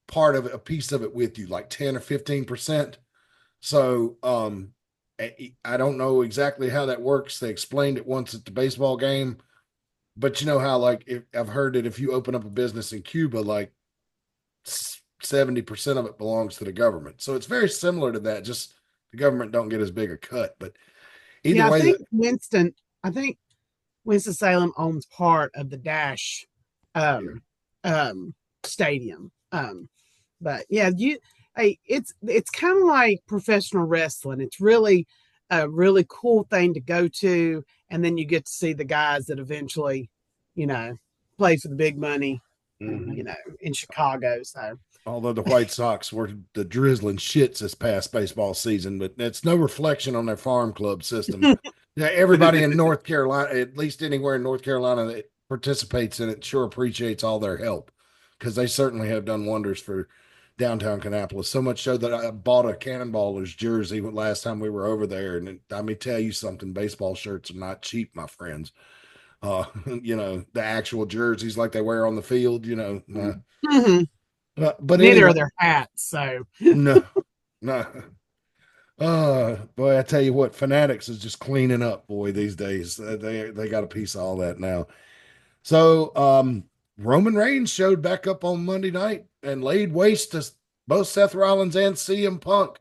A: part of it, a piece of it with you, like 10 or 15%. So I don't know exactly how that works. They explained it once at the baseball game, but you know how, I've heard that if you open up a business in Cuba, like 70% of it belongs to the government. So it's very similar to that. Just the government don't get as big a cut, but either way,
E: I think Winston-Salem owns part of the Dash stadium. But yeah, it's kind of like professional wrestling. It's really a really cool thing to go to. And then you get to see the guys that eventually, play for the big money, in Chicago. So,
A: although the White Sox were the drizzling shits this past baseball season, but it's no reflection on their farm club system. Yeah, everybody in North Carolina, at least anywhere in North Carolina that participates in it, sure appreciates all their help, because they certainly have done wonders for downtown Kannapolis. So much so that I bought a Cannonballers jersey last time we were over there. And let me tell you something, baseball shirts are not cheap, my friends. The actual jerseys like they wear on the field,
E: mm-hmm.
A: But
E: neither
A: anyway,
E: are their hats. So
A: no. Boy, I tell you what, Fanatics is just cleaning up, boy, these days. They got a piece of all that now. So Roman Reigns showed back up on Monday night and laid waste to both Seth Rollins and CM Punk.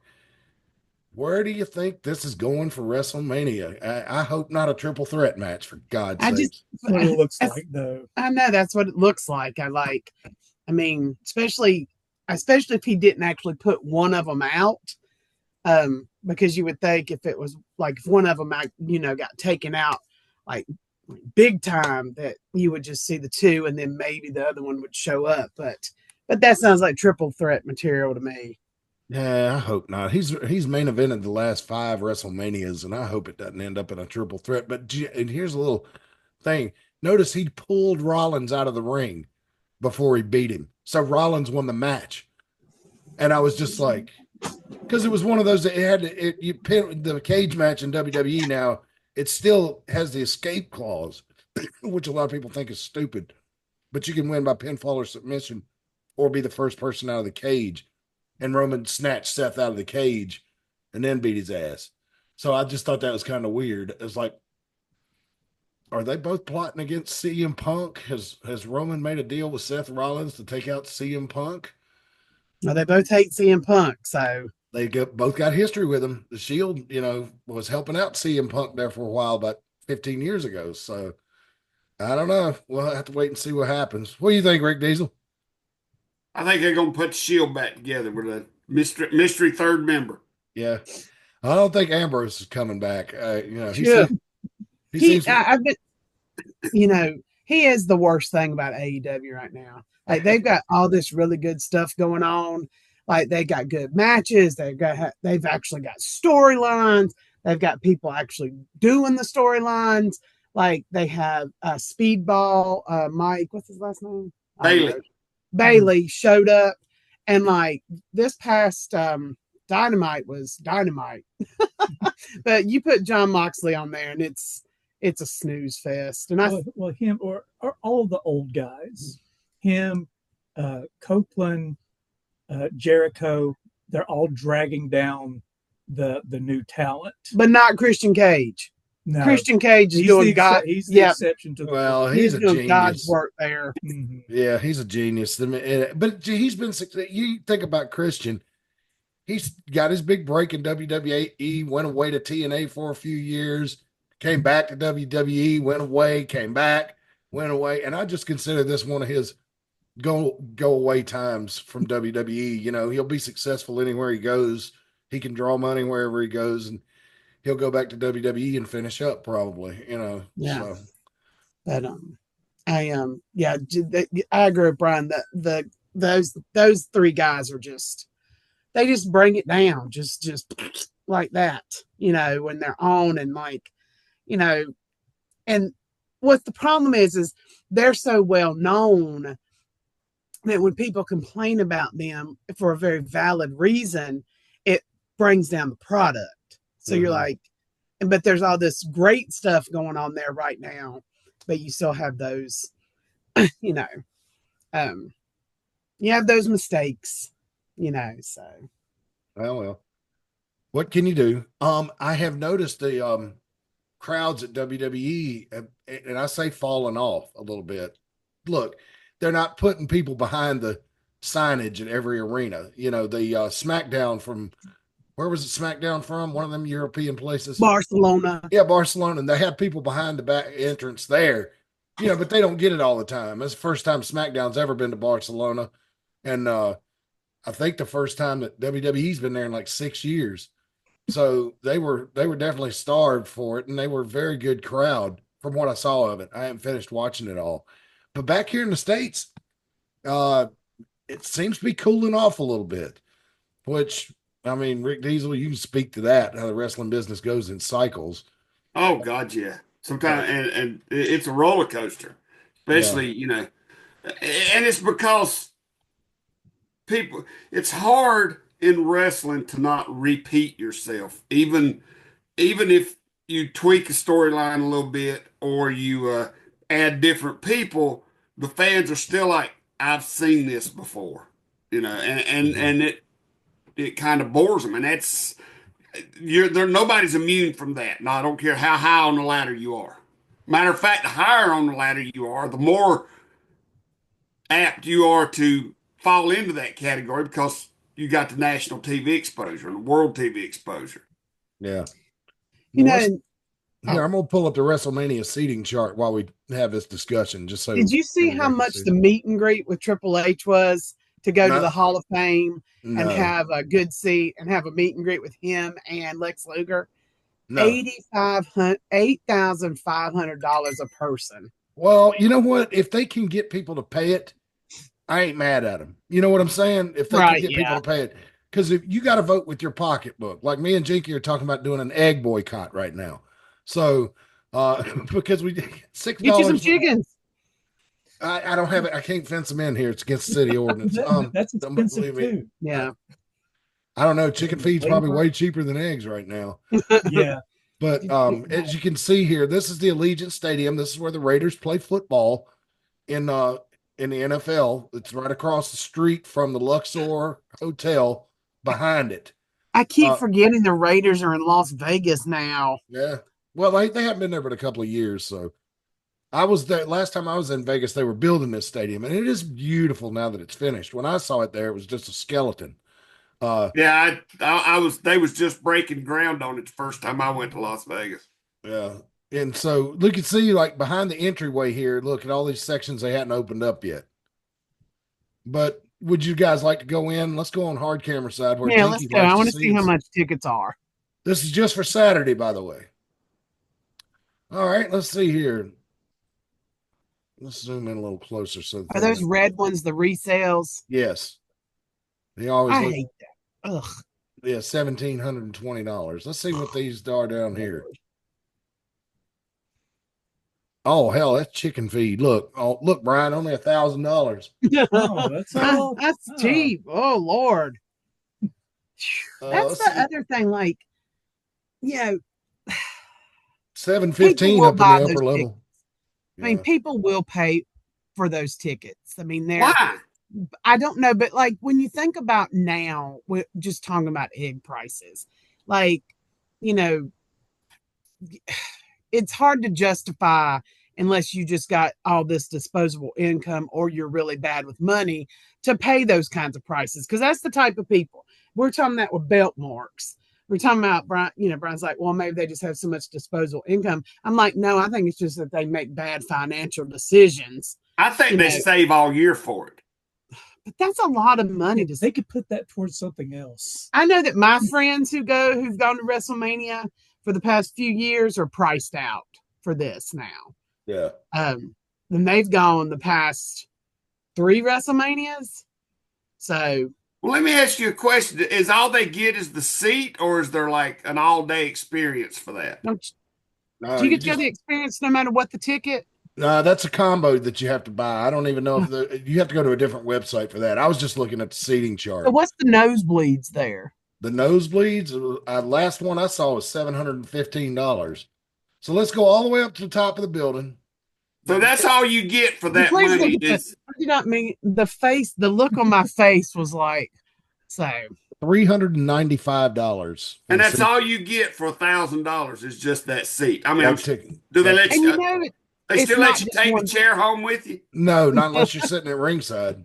A: Where do you think this is going for WrestleMania? I hope not a triple threat match, for God's sake.
G: That's what it looks like, though.
E: I know that's what it looks like. Especially if he didn't actually put one of them out. Because you would think if it was like if one of them, got taken out like big time, that you would just see the two and then maybe the other one would show up. But that sounds like triple threat material to me.
A: Yeah, I hope not. He's main evented the last 5 WrestleManias, and I hope it doesn't end up in a triple threat. And here's a little thing. Notice he pulled Rollins out of the ring before he beat him. So Rollins won the match. And I was just like, because it was one of those that you pin the cage match in WWE now, it still has the escape clause, which a lot of people think is stupid. But you can win by pinfall or submission or be the first person out of the cage. And Roman snatched Seth out of the cage and then beat his ass. So I just thought that was kind of weird. It's like, are they both plotting against CM Punk? Has Roman made a deal with Seth Rollins to take out CM Punk?
E: Well, they both hate CM Punk, so
A: they both got history with him. The Shield, was helping out CM Punk there for a while, about 15 years ago. So I don't know. We'll have to wait and see what happens. What do you think, Rick Diesel?
F: I think they're going to put Shield back together with a mystery third member.
A: Yeah. I don't think Ambrose is coming back. He is the worst thing about AEW right now. Like, they've got all this really good stuff going on. Like, they got good matches. They've actually got storylines. They've got people actually doing the storylines. Like, they have Speedball, Mike, what's his last name? Bailey showed up, and like this past Dynamite was Dynamite. But you put John Moxley on there, and it's a snooze fest. And
G: him or all the old guys, him, Copeland, Jericho, they're all dragging down the new talent,
E: but not Christian Cage. No. Christian Cage is doing God.
G: He's the exception to the
A: well. He's
E: doing
A: genius.
E: God's work there.
G: Mm-hmm.
A: Yeah, he's a genius. But he's been. You think about Christian. He's got his big break in WWE. Went away to TNA for a few years. Came back to WWE. Went away. Came back. Went away. And I just consider this one of his go away times from WWE. He'll be successful anywhere he goes. He can draw money wherever he goes, and he'll go back to WWE and finish up probably,
E: Yeah.
A: So.
E: But I agree with Brian that those 3 guys are they just bring it down just like that, when they're on, and like, and what the problem is they're so well known that when people complain about them for a very valid reason, it brings down the product. So you're like, but there's all this great stuff going on there right now, but you still have those, you have those mistakes, so.
A: Well, what can you do? I have noticed the crowds at WWE, and I say falling off a little bit. Look, they're not putting people behind the signage at every arena. The SmackDown from, where was it SmackDown from? One of them European places?
E: Barcelona.
A: Yeah, Barcelona. And they have people behind the back entrance there, but they don't get it all the time. It's the first time SmackDown's ever been to Barcelona. And I think the first time that WWE's been there in like 6 years. So they were definitely starved for it, and they were a very good crowd from what I saw of it. I haven't finished watching it all, but back here in the States, uh, it seems to be cooling off a little bit. Which, I mean, Rick Diesel, you can speak to that, how the wrestling business goes in cycles.
F: Oh God, yeah. Sometimes, and it's a roller coaster,
A: Yeah.
F: especially and it's because people. It's hard in wrestling to not repeat yourself, even if you tweak a storyline a little bit or you add different people. The fans are still like, I've seen this before, and it kind of bores them, and that's nobody's immune from that. No, I don't care how high on the ladder you are. Matter of fact, the higher on the ladder you are, the more apt you are to fall into that category because you got the national TV exposure and the world TV exposure.
A: Yeah.
E: You
A: Well,
E: know,
A: here, I'm going to pull up the WrestleMania seating chart while we have this discussion, just so.
E: did you see how
A: everybody can
E: much
A: see.
E: the meet and greet with Triple H was to go to
A: No.
E: the Hall of Fame and
A: No.
E: have a good seat and have a meet and greet with him and Lex Luger?
A: No.
E: $8,500 a person.
A: Well, you know what? If they can get people to pay it, I ain't mad at them. You know what I'm saying? If they can
E: Right,
A: get
E: yeah.
A: people to pay it. Because if you got to vote with your pocketbook, like me and Jinky are talking about doing an egg boycott right now. So, because we $6.
E: Get you some chickens.
A: I don't have it. I can't fence them in here. It's against city ordinance.
G: That's
A: don't
G: expensive
A: believe me.
G: too.
E: Yeah.
A: I don't know. Chicken feed's probably way cheaper than eggs right now.
G: Yeah.
A: But as you can see here, this is the Allegiant Stadium. This is where the Raiders play football in the NFL. It's right across the street from the Luxor Hotel behind it.
E: I keep forgetting the Raiders are in Las Vegas now.
A: Yeah. Well, they haven't been there but a couple of years. So I was there last time I was in Vegas. They were building this stadium, and it is beautiful now that it's finished. When I saw it there, it was just a skeleton.
F: Yeah, I was. They was just breaking ground on it the first time I went to Las Vegas.
A: Yeah. And so you can see like behind the entryway here, look at all these sections they hadn't opened up yet. But would you guys like to go in? Let's go on hard camera side where
E: Yeah, let's
A: Jinky
E: go.
A: likes
E: I want to see how
A: us.
E: much tickets are.
A: This is just for Saturday, by the way. All right, let's see here. Let's zoom in a little closer. So
E: Are those red ones the resales?
A: yes. They always
E: I
A: look,
E: hate that. Ugh.
A: yeah, $1,720. Let's see what these are down here. Oh hell, that's chicken feed. Look, Brian, only $1,000.
G: Oh, that's all.
E: That's cheap. Oh Lord. That's the other thing. Like,
A: $715 up in the upper level.
E: I mean, people will pay for those tickets. I mean,
F: Why?
E: I don't know, but like when you think about now, we're just talking about egg prices, like, it's hard to justify unless you just got all this disposable income or you're really bad with money to pay those kinds of prices. Cause that's the type of people we're talking about with belt marks. We're talking about Brian, Brian's like, well, maybe they just have so much disposable income. I'm like, no, I think it's just that they make bad financial decisions.
F: I think they save all year for it.
E: But that's a lot of money.
G: They could put that towards something else.
E: I know that my friends who've gone to WrestleMania for the past few years are priced out for this now.
A: Yeah.
E: And they've gone the past 3 WrestleManias. So,
F: well, let me ask you a question. Is all they get is the seat, or is there like an all-day experience for that?
E: do you get the experience no matter what the ticket?
A: That's a combo that you have to buy. I don't even know if you have to go to a different website for that. I was just looking at the seating chart.
E: So what's the nosebleeds there?
A: The nosebleeds, last one I saw was $715. So let's go all the way up to the top of the building.
F: So that's all you get for that money.
E: I do not mean the look on my face was like, so
A: $395.
F: And that's all you get for $1,000 is just that seat. I mean, do they let you? They still let you take the chair home with you?
A: No, not unless you're sitting at ringside.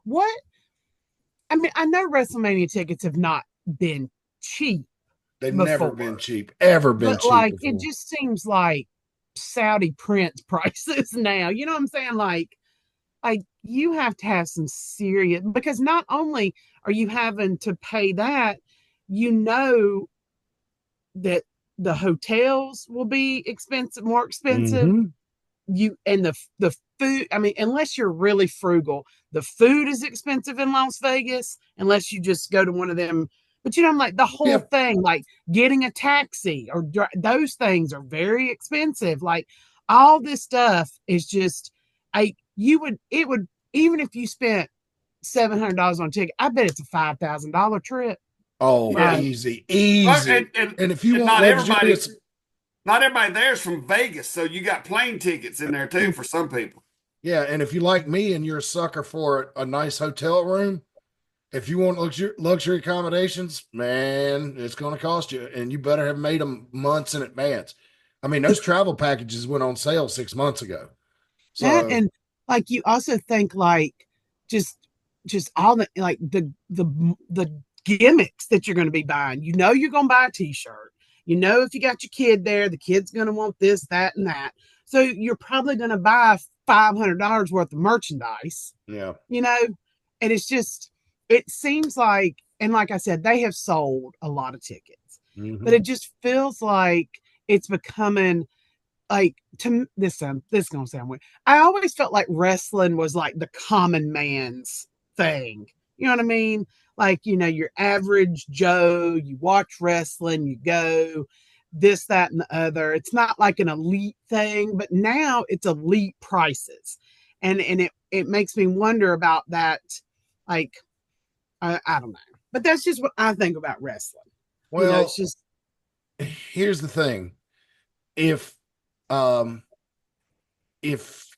E: What? I mean, I know WrestleMania tickets have not been cheap.
A: They've never been cheap. Ever been cheap.
E: Like, it just seems like Saudi prince prices now. You know what I'm saying? Like you have to have some serious, because not only are you having to pay that, you know that the hotels will be expensive, more expensive.
A: Mhm.
E: You and the food, I mean, unless you're really frugal, the food is expensive in Las Vegas, unless you just go to one of them. But I'm like, the whole
A: Yeah.
E: thing, like getting a taxi or those things are very expensive. Like all this stuff is just, it would, even if you spent $700 on a ticket, I bet it's a $5,000 trip.
A: Oh,
F: Yeah.
A: easy,
F: Well,
A: easy. And if you
F: and
A: want luxurious,
F: not everybody there's from Vegas, so you got plane tickets in there too for some people.
A: yeah, and if you like me and you're a sucker for a nice hotel room, if you want luxury accommodations, man, it's going to cost you, and you better have made them months in advance. I mean, those travel packages went on sale 6 months ago.
E: That,
A: So
E: and like you also think like just all the like the gimmicks that you're going to be buying. You're going to buy a t-shirt. If you got your kid there, the kid's going to want this, that, and that. So you're probably going to buy $500 worth of merchandise.
A: yeah,
E: And it seems like, and like I said, they have sold a lot of tickets, but it just feels like it's becoming like, to this is gonna sound weird. I always felt like wrestling was like the common man's thing. You know what I mean? Like, your average Joe, you watch wrestling, you go this, that, and the other. It's not like an elite thing, but now it's elite prices. And it makes me wonder about that. Like, I don't know. But that's just what I think about wrestling.
A: well,
E: It's just,
A: here's the thing. Um, if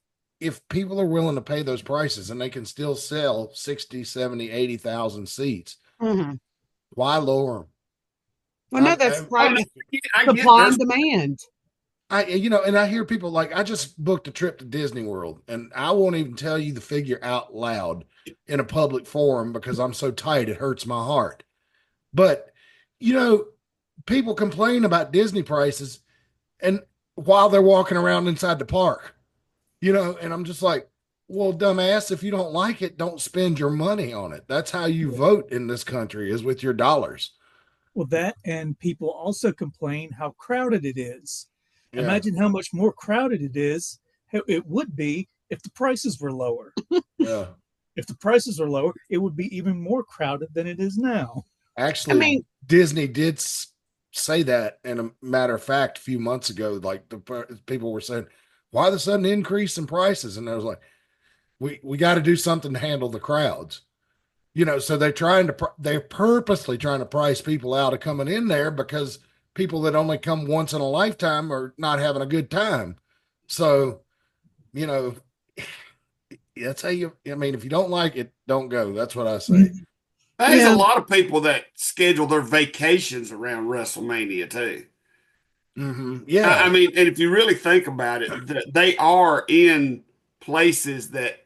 A: people are willing to pay those prices and they can still sell 60, 70, 80,000 seats, why lower them?
E: well, no, that's right.
F: I get
E: Supply and demand.
A: And I hear people like, I just booked a trip to Disney World, and I won't even tell you the figure out loud in a public forum because I'm so tight it hurts my heart. But people complain about Disney prices, and while they're walking around inside the park, and I'm just like, well, dumbass, if you don't like it, don't spend your money on it. That's how you vote in this country, is with your dollars.
G: Well, that, and people also complain how crowded it is.
A: Yeah.
G: Imagine how much more crowded it would be if the prices were lower.
A: Yeah.
G: If the prices are lower, it would be even more crowded than it is now.
A: Actually, Disney did say that, in a matter of fact, a few months ago. Like, the people were saying, why the sudden increase in prices? And I was like, we got to do something to handle the crowds. So they're purposely trying to price people out of coming in there, because people that only come once in a lifetime are not having a good time. So, that's how if you don't like it, don't go. That's what I say.
F: There's a lot of people that schedule their vacations around WrestleMania too.
A: Yeah.
F: I mean, and if you really think about it, they are in places that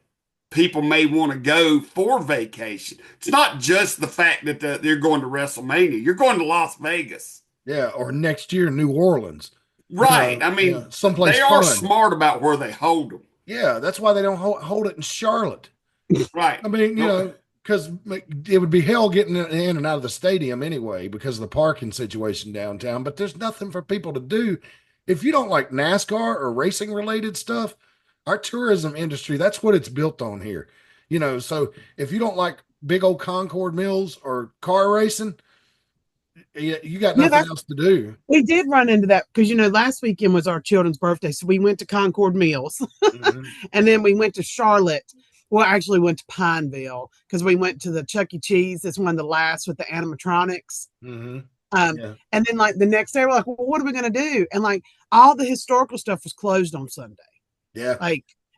F: people may want to go for vacation. It's not just the fact that they're going to WrestleMania. You're going to Las Vegas.
A: Yeah, or next year, New Orleans.
F: Right. I mean,
A: someplace
F: they are
A: fun.
F: smart about where they hold them.
A: Yeah, that's why they don't hold it in Charlotte.
F: Right.
A: I mean, because it would be hell getting in and out of the stadium anyway because of the parking situation downtown. But there's nothing for people to do. If you don't like NASCAR or racing related stuff, our tourism industry, that's what it's built on here. So if you don't like big old Concord Mills or car racing, you got nothing else to do.
E: We did run into that because, last weekend was our children's birthday. So we went to Concord Mills and then we went to Charlotte. Well, actually went to Pineville because we went to the Chuck E. Cheese. That's one of the last with the animatronics. And then like the next day we're like, well, what are we going to do? And like all the historical stuff was closed on Sunday.
A: Yeah.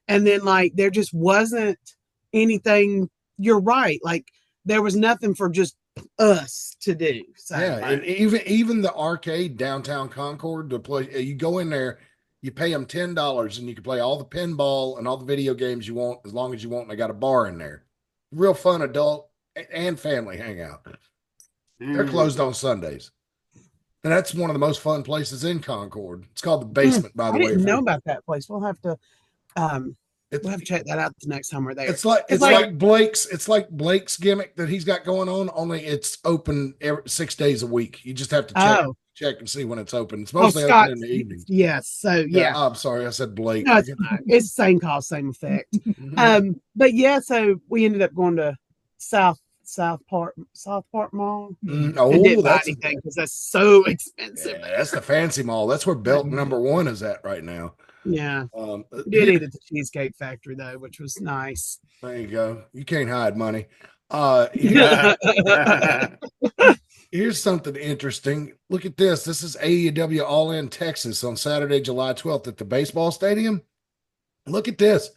E: And then like there just wasn't anything. You're right. Like there was nothing for just us to do. So,
A: and even the arcade downtown Concord, to play, you go in there, you pay them $10 and you can play all the pinball and all the video games you want as long as you want. And they got a bar in there. Real fun adult and family hangout. They're closed on Sundays. And that's one of the most fun places in Concord. It's called the Basement, by the way.
E: I didn't know about that place. We'll have to We'll have to check that out the next time we're there.
A: It's like Blake's gimmick that he's got going on. Only it's open 6 days a week. You just have to check and see when it's open. It's mostly open in the evening.
E: Yes. So yeah.
A: I'm sorry, I said Blake.
E: No, it's fine. It's the same cause, same effect. But yeah, so we ended up going to South Park Mall. Didn't buy anything because that's so expensive.
A: Yeah, that's the fancy mall. That's where belt number 1 is at right now.
E: Yeah. We did eat at the Cheesecake Factory though, which was nice.
A: There you go. You can't hide money. Here's something interesting. Look at this. This is AEW All In Texas on Saturday, July 12th at the baseball stadium. Look at this.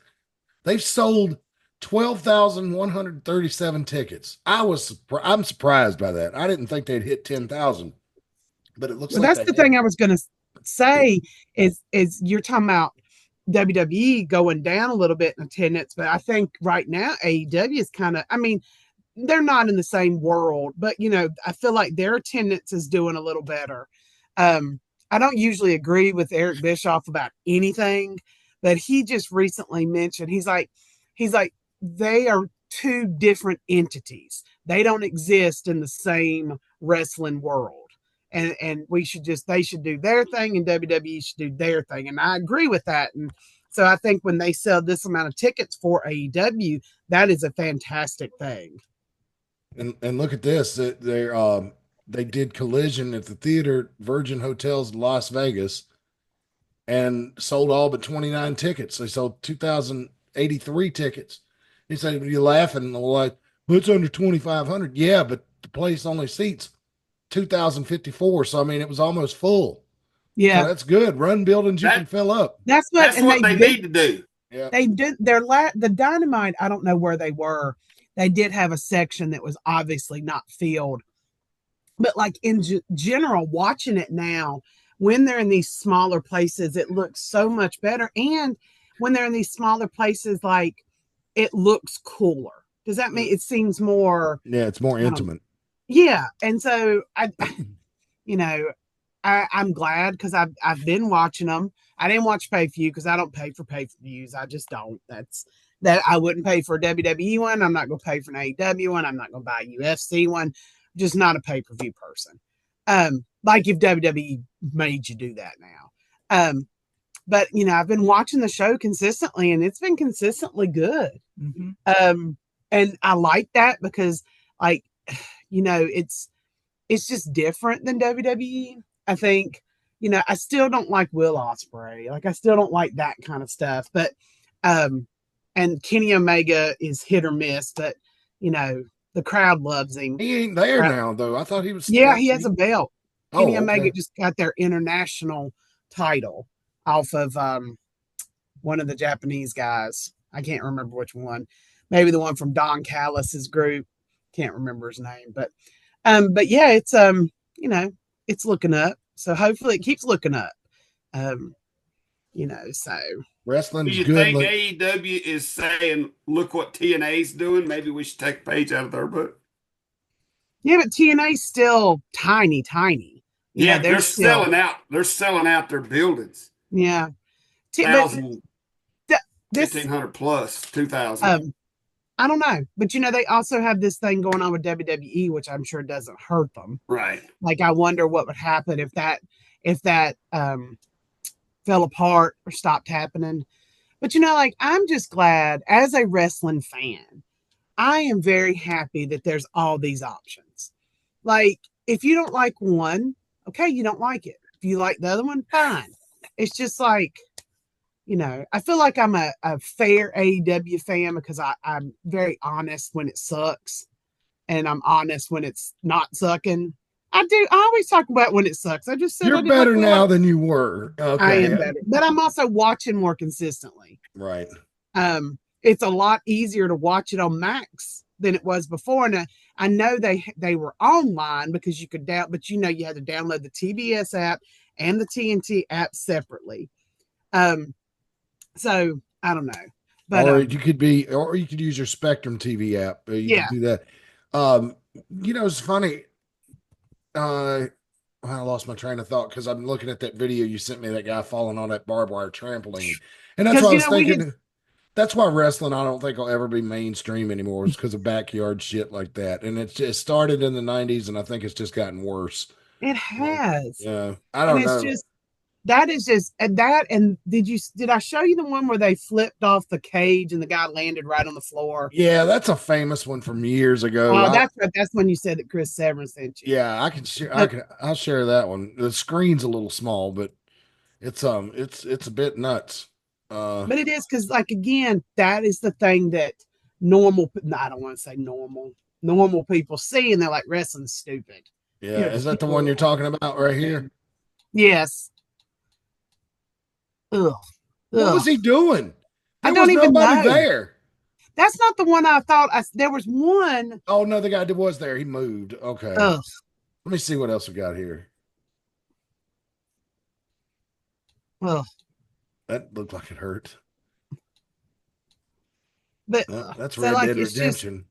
A: They've sold 12,137 tickets. I'm surprised by that. I didn't think they'd hit 10,000, but it looks like
E: that's the thing I was going to say is you're talking about WWE going down a little bit in attendance, but I think right now AEW is kind of, they're not in the same world, but I feel like their attendance is doing a little better. I don't usually agree with Eric Bischoff about anything, but he just recently mentioned, he's like, they are two different entities. They don't exist in the same wrestling world. And they should do their thing and WWE should do their thing. And I agree with that. And so I think when they sell this amount of tickets for AEW, that is a fantastic thing.
A: And look at this. They did Collision at the Theater Virgin Hotels in Las Vegas and sold all but 29 tickets. They sold 2,083 tickets. He said, you're laughing like, well, it's under 2,500. Yeah, but the place only seats 2,054. So, it was almost full.
E: Yeah.
A: So that's good. Run buildings you can fill up.
F: That's what they need to do.
A: Yeah.
E: They did the Dynamite. I don't know where they were. They did have a section that was obviously not filled, but like in general, watching it now, when they're in these smaller places, it looks so much better. And when they're in these smaller places, like it looks cooler. Does that mean it seems more?
A: Yeah, it's more intimate.
E: Yeah. And so I'm glad because I've been watching them. I didn't watch pay-per-view because I don't pay for pay-per-views. I just don't. That I wouldn't pay for a WWE one. I'm not going to pay for an AEW one. I'm not going to buy a UFC one. Just not a pay-per-view person. Like if WWE made you do that now. But I've been watching the show consistently and it's been consistently good. Mm-hmm. And I like that because it's just different than WWE. I think, I still don't like Will Ospreay. Like I still don't like that kind of stuff, but, and Kenny Omega is hit or miss, but the crowd loves him.
A: He ain't there now, though. I thought he was.
E: Yeah, he has a belt. Kenny Omega
A: okay.
E: just got their international title off of one of the Japanese guys. I can't remember which one. Maybe the one from Don Callis's group. Can't remember his name, but yeah, it's it's looking up. So hopefully it keeps looking up. So.
A: Wrestling's
F: Do you
A: good.
F: think AEW is saying, look what TNA's doing? Maybe we should take a page out of their book.
E: Yeah, but TNA's still tiny.
F: They're selling out. They're selling out their buildings.
E: Yeah.
F: 1,500 plus, 2,000.
E: I don't know. But they also have this thing going on with WWE, which I'm sure doesn't hurt them.
F: Right.
E: Like I wonder what would happen if that fell apart or stopped happening. But I'm just glad as a wrestling fan, I am very happy that there's all these options. Like if you don't like one, okay, you don't like it. If you like the other one, fine. It's just like, I feel like I'm a fair AEW fan because I'm very honest when it sucks and I'm honest when it's not sucking. I always talk about when it sucks. I just said
A: you're better now than you were. Okay.
E: I am better, but I'm also watching more consistently.
A: Right.
E: It's a lot easier to watch it on Max than it was before. And I know they were online because you could but you had to download the TBS app and the TNT app separately. So I don't know, but
A: or you could use your Spectrum TV app. You could do that. It's funny. I lost my train of thought because I'm looking at that video you sent me, that guy falling on that barbed wire trampoline. And that's what I was thinking. That's why wrestling, I don't think will ever be mainstream anymore. It's because of backyard shit like that. And it started in the 90s, and I think it's just gotten worse.
E: It has.
A: Yeah. I
E: And
A: don't
E: it's
A: know.
E: just, that is just, and that, and did I show you the one where they flipped off the cage and the guy landed right on the floor?
A: Yeah, that's a famous one from years ago.
E: Oh, that's when you said that Chris Severn sent you.
A: Yeah, I can share.
E: But,
A: I'll share that one. The screen's a little small, but it's a bit nuts.
E: but it is because, like, again, that is the thing that normal, no, I don't want to say normal people see, and they're like, wrestling's stupid.
A: Yeah, is that the one you're talking about right here?
E: Yes. Ugh.
A: What was he doing?
E: I don't even know.
A: There.
E: That's not the one I thought. There was one.
A: Oh no, the guy that was there. He moved. Okay.
E: Ugh.
A: Let me see what else we got here.
E: Ugh.
A: That looked like it hurt.
E: But
A: that's
E: so,
A: Red
E: like,
A: Dead
E: it's
A: Redemption.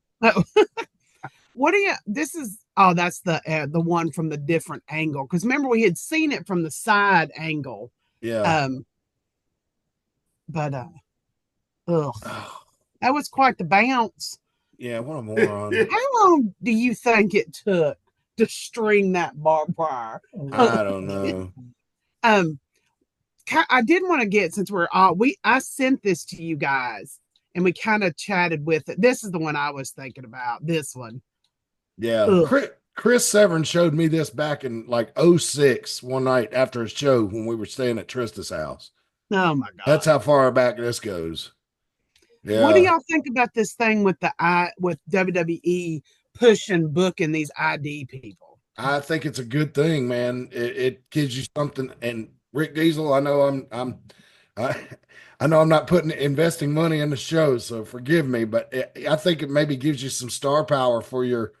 E: What do you? This is that's the one from the different angle, because remember we had seen it from the side angle.
A: Yeah.
E: But that was quite the bounce.
A: Yeah, what a moron.
E: How long do you think it took to string that barbed wire?
A: I don't know.
E: I did want to get, since I sent this to you guys and we kind of chatted with it. This is the one I was thinking about. This one.
A: Yeah. Chris Severn showed me this back in like 06 one night after a show when we were staying at Trista's house.
E: Oh my God.
A: That's how far back this goes. Yeah.
E: What do y'all think about this thing with with WWE pushing booking these ID people?
A: I think it's a good thing, man. It gives you something. And Rick Diesel, I know I know I'm not investing money in the show, so forgive me, but I think it maybe gives you some star power for your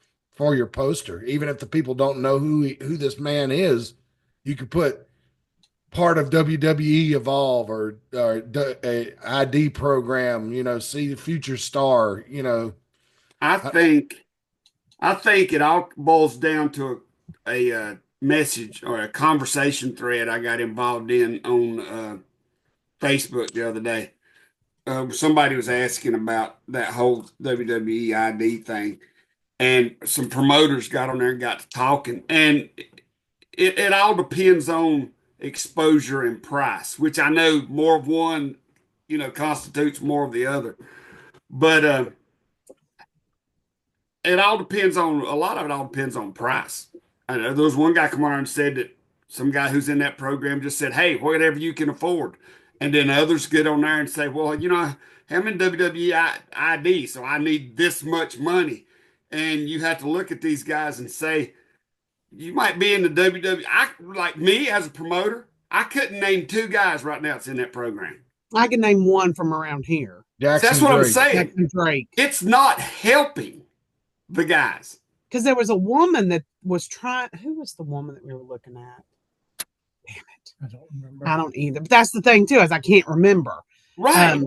A: poster. Even if the people don't know who this man is, you could put part of WWE Evolve or a ID program, see the future star,
F: I think it all boils down to a message or a conversation thread I got involved in on Facebook the other day. Somebody was asking about that whole WWE ID thing, and some promoters got on there and got to talking, and it all depends on exposure and price, which I know more of one, constitutes more of the other. But a lot of it all depends on price. I know there was one guy come on and said that some guy who's in that program just said, hey, whatever you can afford. And then others get on there and say, well, I'm in WWE ID, so I need this much money. And you have to look at these guys and say, you might be in the WWE. Like me as a promoter, I couldn't name two guys right now that's in that program.
E: I can name one from around here.
F: That's what I'm saying.
E: Jackson Drake.
F: It's not helping the guys.
E: Because there was a woman that was trying. Who was the woman that we were looking at? Damn it.
G: I don't remember.
E: I don't either. But that's the thing, too, is I can't remember.
F: Right.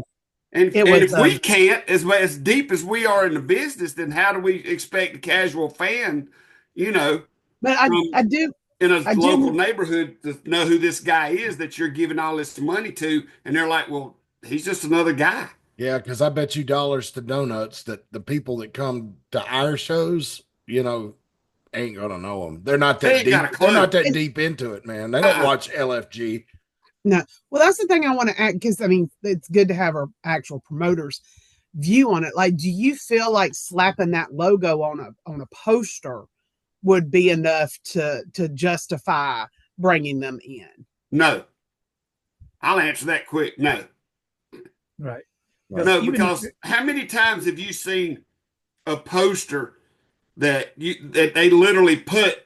F: And if we can't, as deep as we are in the business, then how do we expect a casual fan,
E: But I do.
F: In a local neighborhood to know who this guy is that you're giving all this money to, and they're like, well, he's just another guy.
A: Yeah, because I bet you dollars to donuts that the people that come to our shows, ain't gonna know them. They're not that deep. They're not that deep into it, man. They don't watch LFG.
E: No. Well, that's the thing I want to add, because it's good to have our actual promoters' view on it. Like, do you feel like slapping that logo on a poster would be enough to justify bringing them in?
F: No. I'll answer that quick. No.
G: Right.
F: No, because how many times have you seen a poster that they literally put,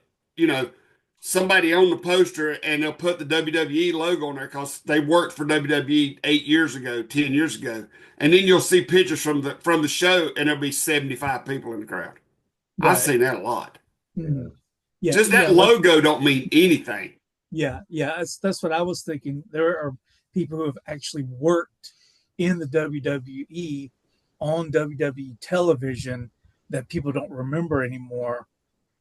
F: somebody on the poster and they'll put the WWE logo on there because they worked for WWE 8 years ago, 10 years ago, and then you'll see pictures from the show and there'll be 75 people in the crowd. Right. I've seen that a lot.
G: Mm-hmm. Yeah,
F: just that logo don't mean anything.
G: Yeah, that's what I was thinking. There are people who have actually worked in the WWE on WWE television that people don't remember anymore,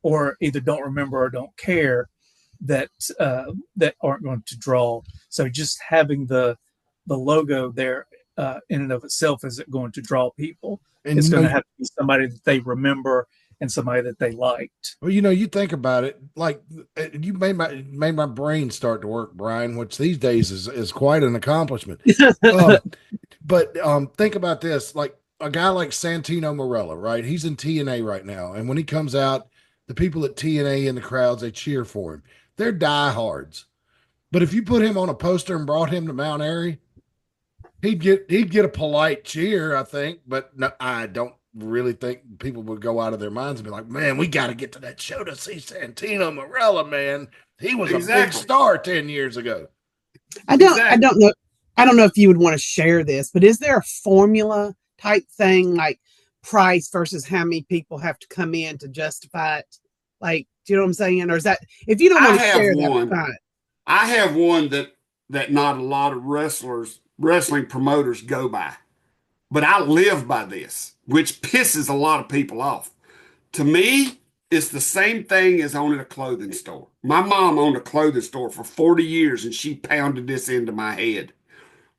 G: or either don't remember or don't care, that aren't going to draw. So just having the logo there in and of itself isn't going to draw people.
A: And
G: it's going to have to be somebody that they remember and somebody that they liked.
A: Well, you think about it, like you made my brain start to work, Brian, which these days is quite an accomplishment. But think about this, like a guy like Santino Marella, right? He's in TNA right now, and when he comes out, the people at TNA in the crowds, they cheer for him. They're diehards. But if you put him on a poster and brought him to Mount Airy, he'd get a polite cheer, I think. But no, I don't really think people would go out of their minds and be like, man, we got to get to that show to see Santino Marella, man. He was a big star 10 years ago.
E: I don't know if you would want to share this, but is there a formula type thing, like price versus how many people have to come in to justify it? Like, do you know what I'm saying? Or is that, if you don't want to share that,
F: I have one that not a lot of wrestling promoters go by, but I live by this, which pisses a lot of people off. To me, it's the same thing as owning a clothing store. My mom owned a clothing store for 40 years, and she pounded this into my head.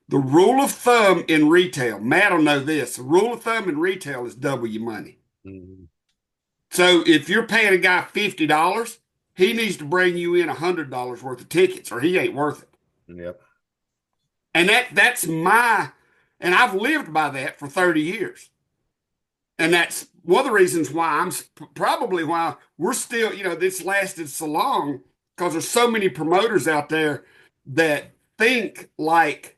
F: The rule of thumb in retail, Matt will know this, the rule of thumb in retail is double your money. Mm-hmm. So if you're paying a guy $50, he needs to bring you in $100 worth of tickets, or he ain't worth it.
A: Yep.
F: And that's and I've lived by that for 30 years. And that's one of the reasons why why we're still, this lasted so long, because there's so many promoters out there that think like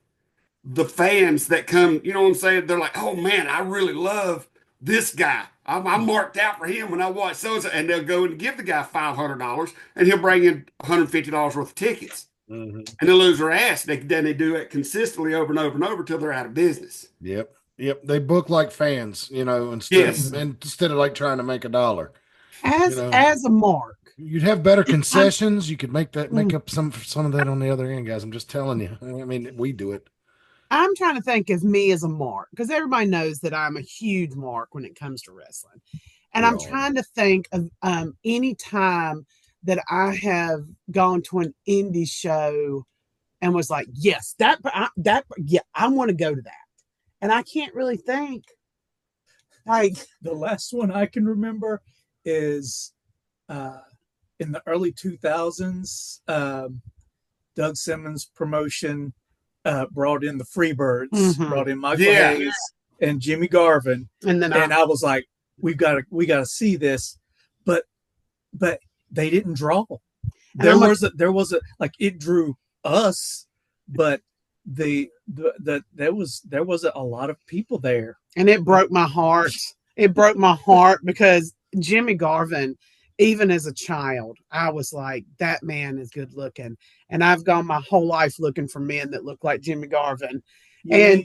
F: the fans that come, you know what I'm saying? They're like, oh man, I really love this guy. I'm marked out for him when I watch so-and-so. And they'll go and give the guy $500 and he'll bring in $150 worth of tickets. Mm-hmm. And they'll lose their ass. Then they do it consistently over and over and over till they're out of business.
A: Yep. They book like fans, instead of like trying to make $1.
E: As a mark.
A: You'd have better concessions. You could make up some of that on the other end, guys. I'm just telling you. I mean, we do it.
E: I'm trying to think of me as a mark, because everybody knows that I'm a huge mark when it comes to wrestling. And I'm trying to think of any time that I have gone to an indie show and was like, yes, I want to go to that. And I can't really think. Like,
G: the last one I can remember is in the early 2000s, Doug Simmons' promotion brought in the Freebirds, brought in Michael Hayes and Jimmy Garvin, and I was like, we got to see this, but they didn't draw. There was a like, it drew us, but there was a lot of people there,
E: and it broke my heart. It broke my heart because Jimmy Garvin, even as a child, I was like, that man is good looking. And I've gone my whole life looking for men that look like Jimmy Garvin. Yeah.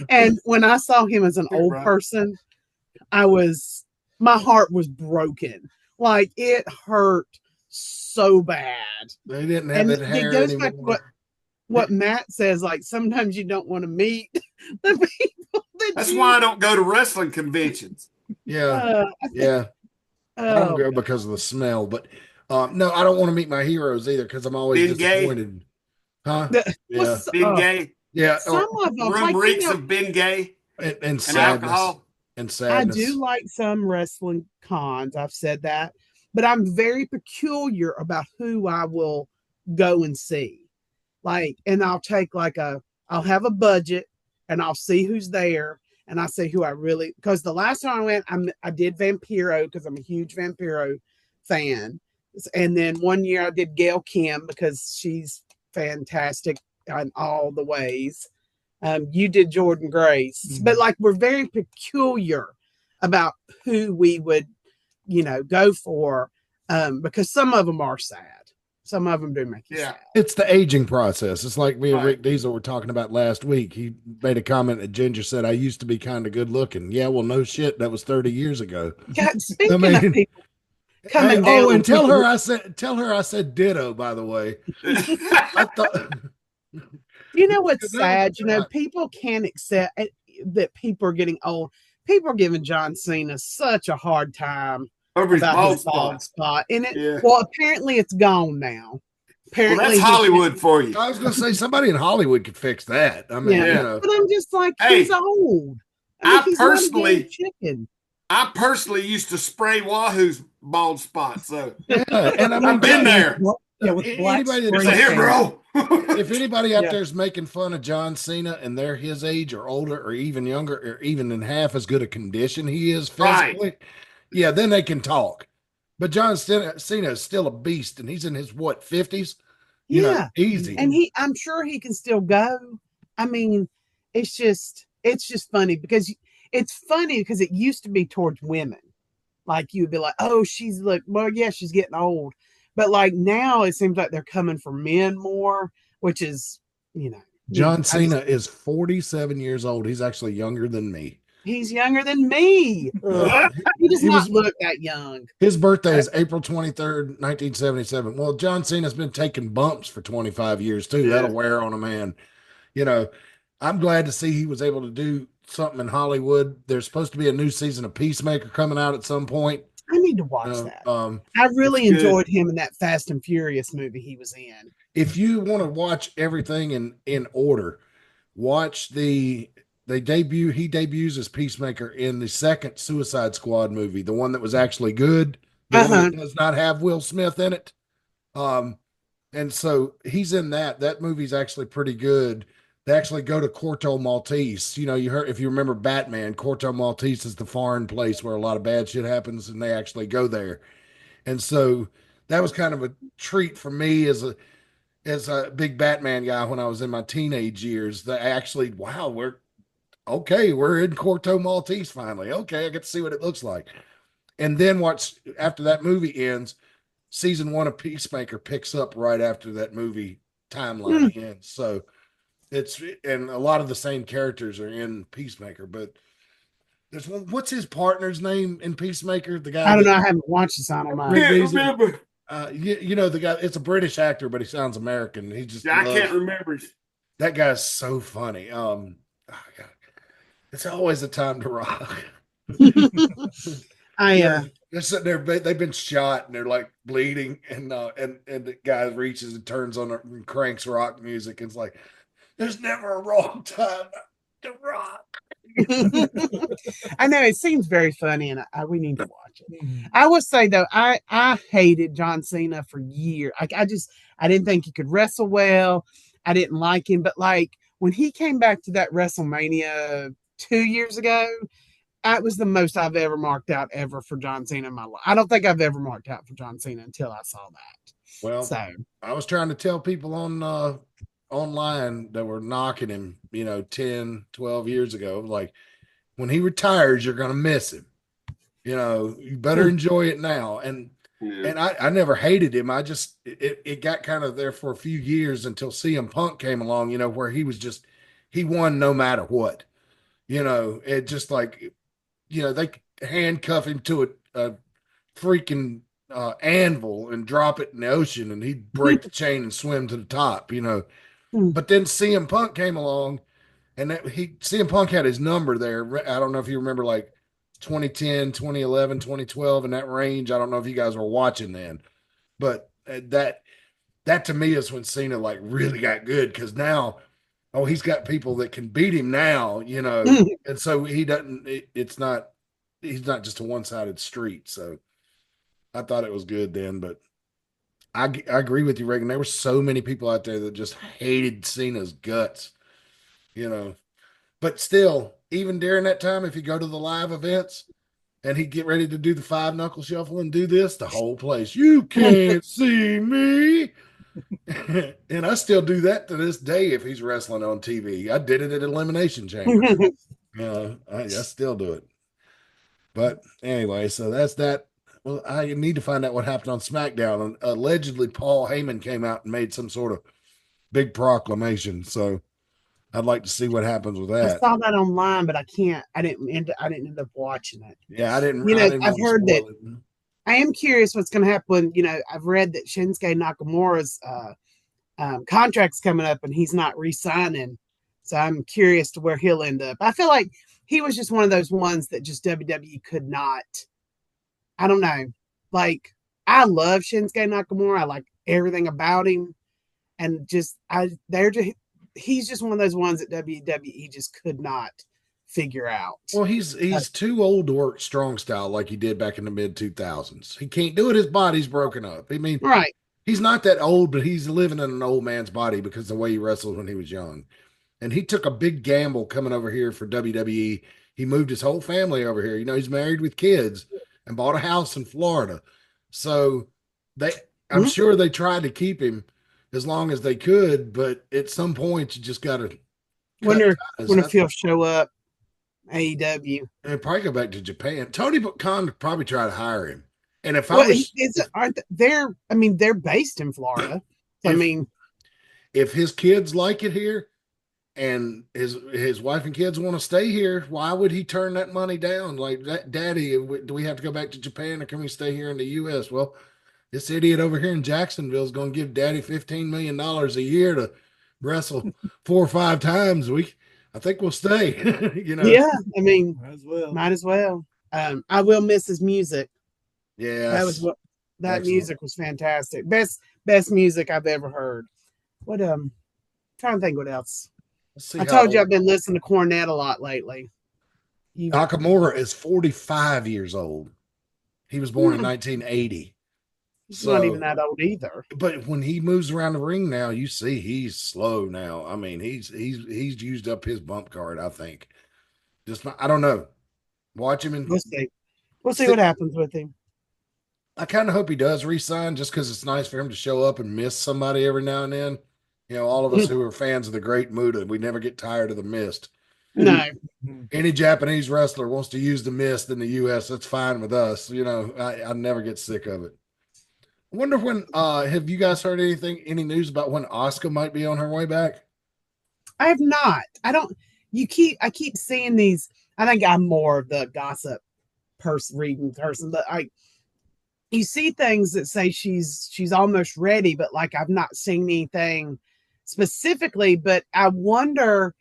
E: And when I saw him as an old person, my heart was broken. Like, it hurt so bad.
A: They didn't have that hair anymore. It goes back to
E: what Matt says, like, sometimes you don't want to meet the people.
F: That's why I don't go to wrestling conventions.
A: Yeah. I don't go because of the smell, but no, I don't want to meet my heroes either, because I'm always disappointed. Huh?
F: Gay.
A: Yeah.
E: Some of them
F: room reeks of Bengay
A: and sadness.
F: Alcohol.
A: And sadness.
E: I do like some wrestling cons. I've said that, but I'm very peculiar about who I will go and see. Like, and I'll take I'll have a budget and I'll see who's there. And I see who I really, because the last time I went, I did Vampiro because I'm a huge Vampiro fan. And then one year I did Gail Kim because she's fantastic in all the ways. You did Jordan Grace, but like, we're very peculiar about who we would, go for, because some of them are sad. Some of them do make you sad.
A: It's the aging process. It's like me and Rick Diesel were talking about last week. He made a comment that Ginger said, I used to be kind of good looking. Yeah, well, no shit. That was 30 years ago.
E: God, speaking of people coming down.
A: And tell her I said ditto, by the way. I thought...
E: You know what's sad? People can't accept that people are getting old. People are giving John Cena such a hard time
F: over his bald
E: spot. And well, apparently it's gone now. apparently
F: that's Hollywood for you.
A: I was going to say somebody in Hollywood could fix that. I mean,
E: Yeah.
A: you know,
E: But I'm just like,
F: Hey,
E: he's old. I mean,
F: I
E: he's not a
F: personally-
E: damn chicken.
F: I personally used to spray Wahoo's bald spots, so
A: yeah, and I mean,
F: I've been there.
G: Yeah, with black
A: Anybody that-
F: It's
G: spray
F: a here,
G: paint.
F: bro.
A: if anybody out
G: Yeah.
A: there is making fun of John Cena and they're his age or older or even younger or even in half as good a condition he is physically, yeah, then they can talk. But John Cena is still a beast, and he's in his what 50s? You know,
E: Yeah.
A: easy.
E: And I'm sure he can still go. I mean, it's just funny because it used to be towards women. Like you would be like, oh, she's getting old. But like now it seems like they're coming for men more, which is,
A: John Cena is 47 years old. He's actually younger than me.
E: he's younger than me. He does
A: He
E: not
A: was-
E: look that young.
A: His birthday is April 23rd, 1977. Well, John Cena's been taking bumps for 25 years too.
F: Yeah.
A: That'll wear on a man. You know, I'm glad to see he was able to do something in Hollywood. There's supposed to be a new season of Peacemaker coming out at some point.
E: I need to watch that.
A: Um,
E: I really
F: it's good.
E: enjoyed him in that Fast and Furious movie he was in.
A: if you want to watch everything in order, watch he debuts as Peacemaker in the second Suicide Squad movie, the one that was actually good, the one that does not have Will Smith in it. And so he's in that. That movie's actually pretty good. They actually go to Corto Maltese. You know, if you remember Batman, Corto Maltese is the foreign place where a lot of bad shit happens, and they actually go there. And so that was kind of a treat for me as a big Batman guy when I was in my teenage years. That actually, wow, we're in Corto Maltese finally. Okay, I get to see what it looks like. And then after that movie ends, season 1 of Peacemaker picks up right after that movie timeline ends. So and a lot of the same characters are in Peacemaker, but there's one. What's his partner's name in Peacemaker? The guy
E: I don't know. I haven't watched this. I don't know.
F: Can't remember.
A: You know the guy. It's a British actor, but he sounds American. He just
F: I can't remember.
A: that guy's so funny. Oh God. It's always a time to rock. They're sitting there. They've been shot and they're like bleeding, and the guy reaches and turns on it and cranks rock music. And it's like, there's never a wrong time to rock.
E: I know it seems very funny, and we need to watch it. I will say though, I hated John Cena for years. I didn't think he could wrestle well. I didn't like him, but like when he came back to that WrestleMania 2 years ago, that was the most I've ever marked out ever for John Cena in my life. I don't think I've ever marked out for John Cena until I saw that.
A: Well,
E: So
A: I was trying to tell people on online that were knocking him, 10, 12 years ago, like when he retires, you're going to miss him. You better enjoy it now. And I never hated him. I just, it got kind of there for a few years until CM Punk came along, where he won no matter what. It just like, they handcuff him to a freaking anvil and drop it in the ocean, and he'd break the chain and swim to the top, But then CM Punk came along, and CM Punk had his number there. I don't know if you remember, like 2010, 2011, 2012, in that range. I don't know if you guys were watching then, but that to me is when Cena like really got good, because now, he's got people that can beat him now, and so he doesn't. He's not just a one-sided street. So I thought it was good then, but I agree with you, Reagan. There were so many people out there that just hated Cena's guts, But still, even during that time, if you go to the live events and he'd get ready to do the 5-knuckle shuffle and do this, the whole place, you can't see me. And I still do that to this day if he's wrestling on TV. I did it at Elimination Chamber. I still do it. But anyway, so that's that. Well, I need to find out what happened on SmackDown. And allegedly, Paul Heyman came out and made some sort of big proclamation. So I'd like to see what happens with
E: I
A: that.
E: saw that online, but I didn't end up watching it.
A: Yeah, I didn't.
E: I've heard that. I am curious what's going to happen. I've read that Shinsuke Nakamura's contract's coming up and he's not re-signing. So I'm curious to where he'll end up. I feel like he was just one of those ones that just WWE could not. I don't know. Like, I love Shinsuke Nakamura. I like everything about him. and he's just one of those ones that WWE just could not figure out.
A: Well, he's too old to work strong style like he did back in the mid 2000s. He can't do it. His body's broken up. I mean,
E: Right.
A: he's not that old, but he's living in an old man's body because of the way he wrestled when he was young. And he took a big gamble coming over here for WWE. He moved his whole family over here. You know, he's married with kids and bought a house in Florida. So I'm sure they tried to keep him as long as they could, but at some point you just got to
E: wonder if he'll show up AEW
A: and probably go back to Japan. Tony Khan would probably try to hire him. And if
E: they're based in Florida.
A: If his kids like it here and his wife and kids want to stay here, why would he turn that money down? Like, Daddy, do we have to go back to Japan or can we stay here in the U.S.? Well, this idiot over here in Jacksonville is going to give Daddy $15 million a year to wrestle 4 or 5 times. I think we'll stay. You know?
E: Yeah, might as well. I will miss his music.
A: Yeah,
E: that music was fantastic. Best music I've ever heard. What trying to think what else. I told you I've been listening to Cornette a lot lately.
A: Nakamura is 45 years old. He was born in 1980.
E: He's not even that old either.
A: But when he moves around the ring now, you see he's slow now. I mean, he's used up his bump card, I think. I don't know. Watch him and
E: we'll see what happens with him.
A: I kind of hope he does resign just because it's nice for him to show up and miss somebody every now and then. You know, all of us who are fans of the Great Muta, we never get tired of the Mist.
E: No.
A: Any Japanese wrestler wants to use the Mist in the U.S., that's fine with us. You know, I never get sick of it. I wonder when, have you guys heard any news about when Asuka might be on her way back?
E: I have not. I keep seeing these. I think I'm more of the gossip reading person, but you see things that say she's almost ready, but like I've not seen anything specifically. But I wonder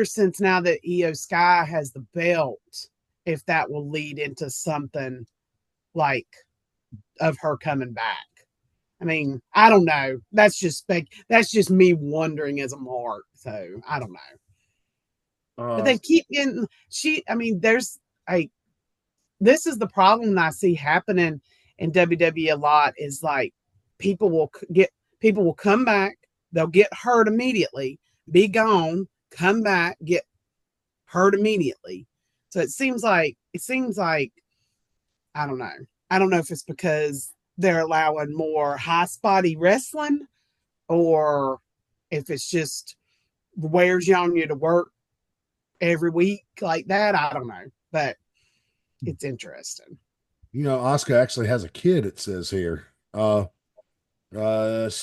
E: since now that Io Sky has the belt, if that will lead into something like of her coming back. I mean, I don't know. That's just me wondering as a mark. So I don't know. But they keep getting this is the problem that I see happening in WWE a lot is like people will come back, they'll get hurt immediately, be gone, come back, get hurt immediately. So it seems like I don't know. I don't know if it's because they're allowing more high spotty wrestling or if it's just wears you on you to work every week like that. I don't know, but it's interesting.
A: You know, Asuka actually has a kid, it says here. It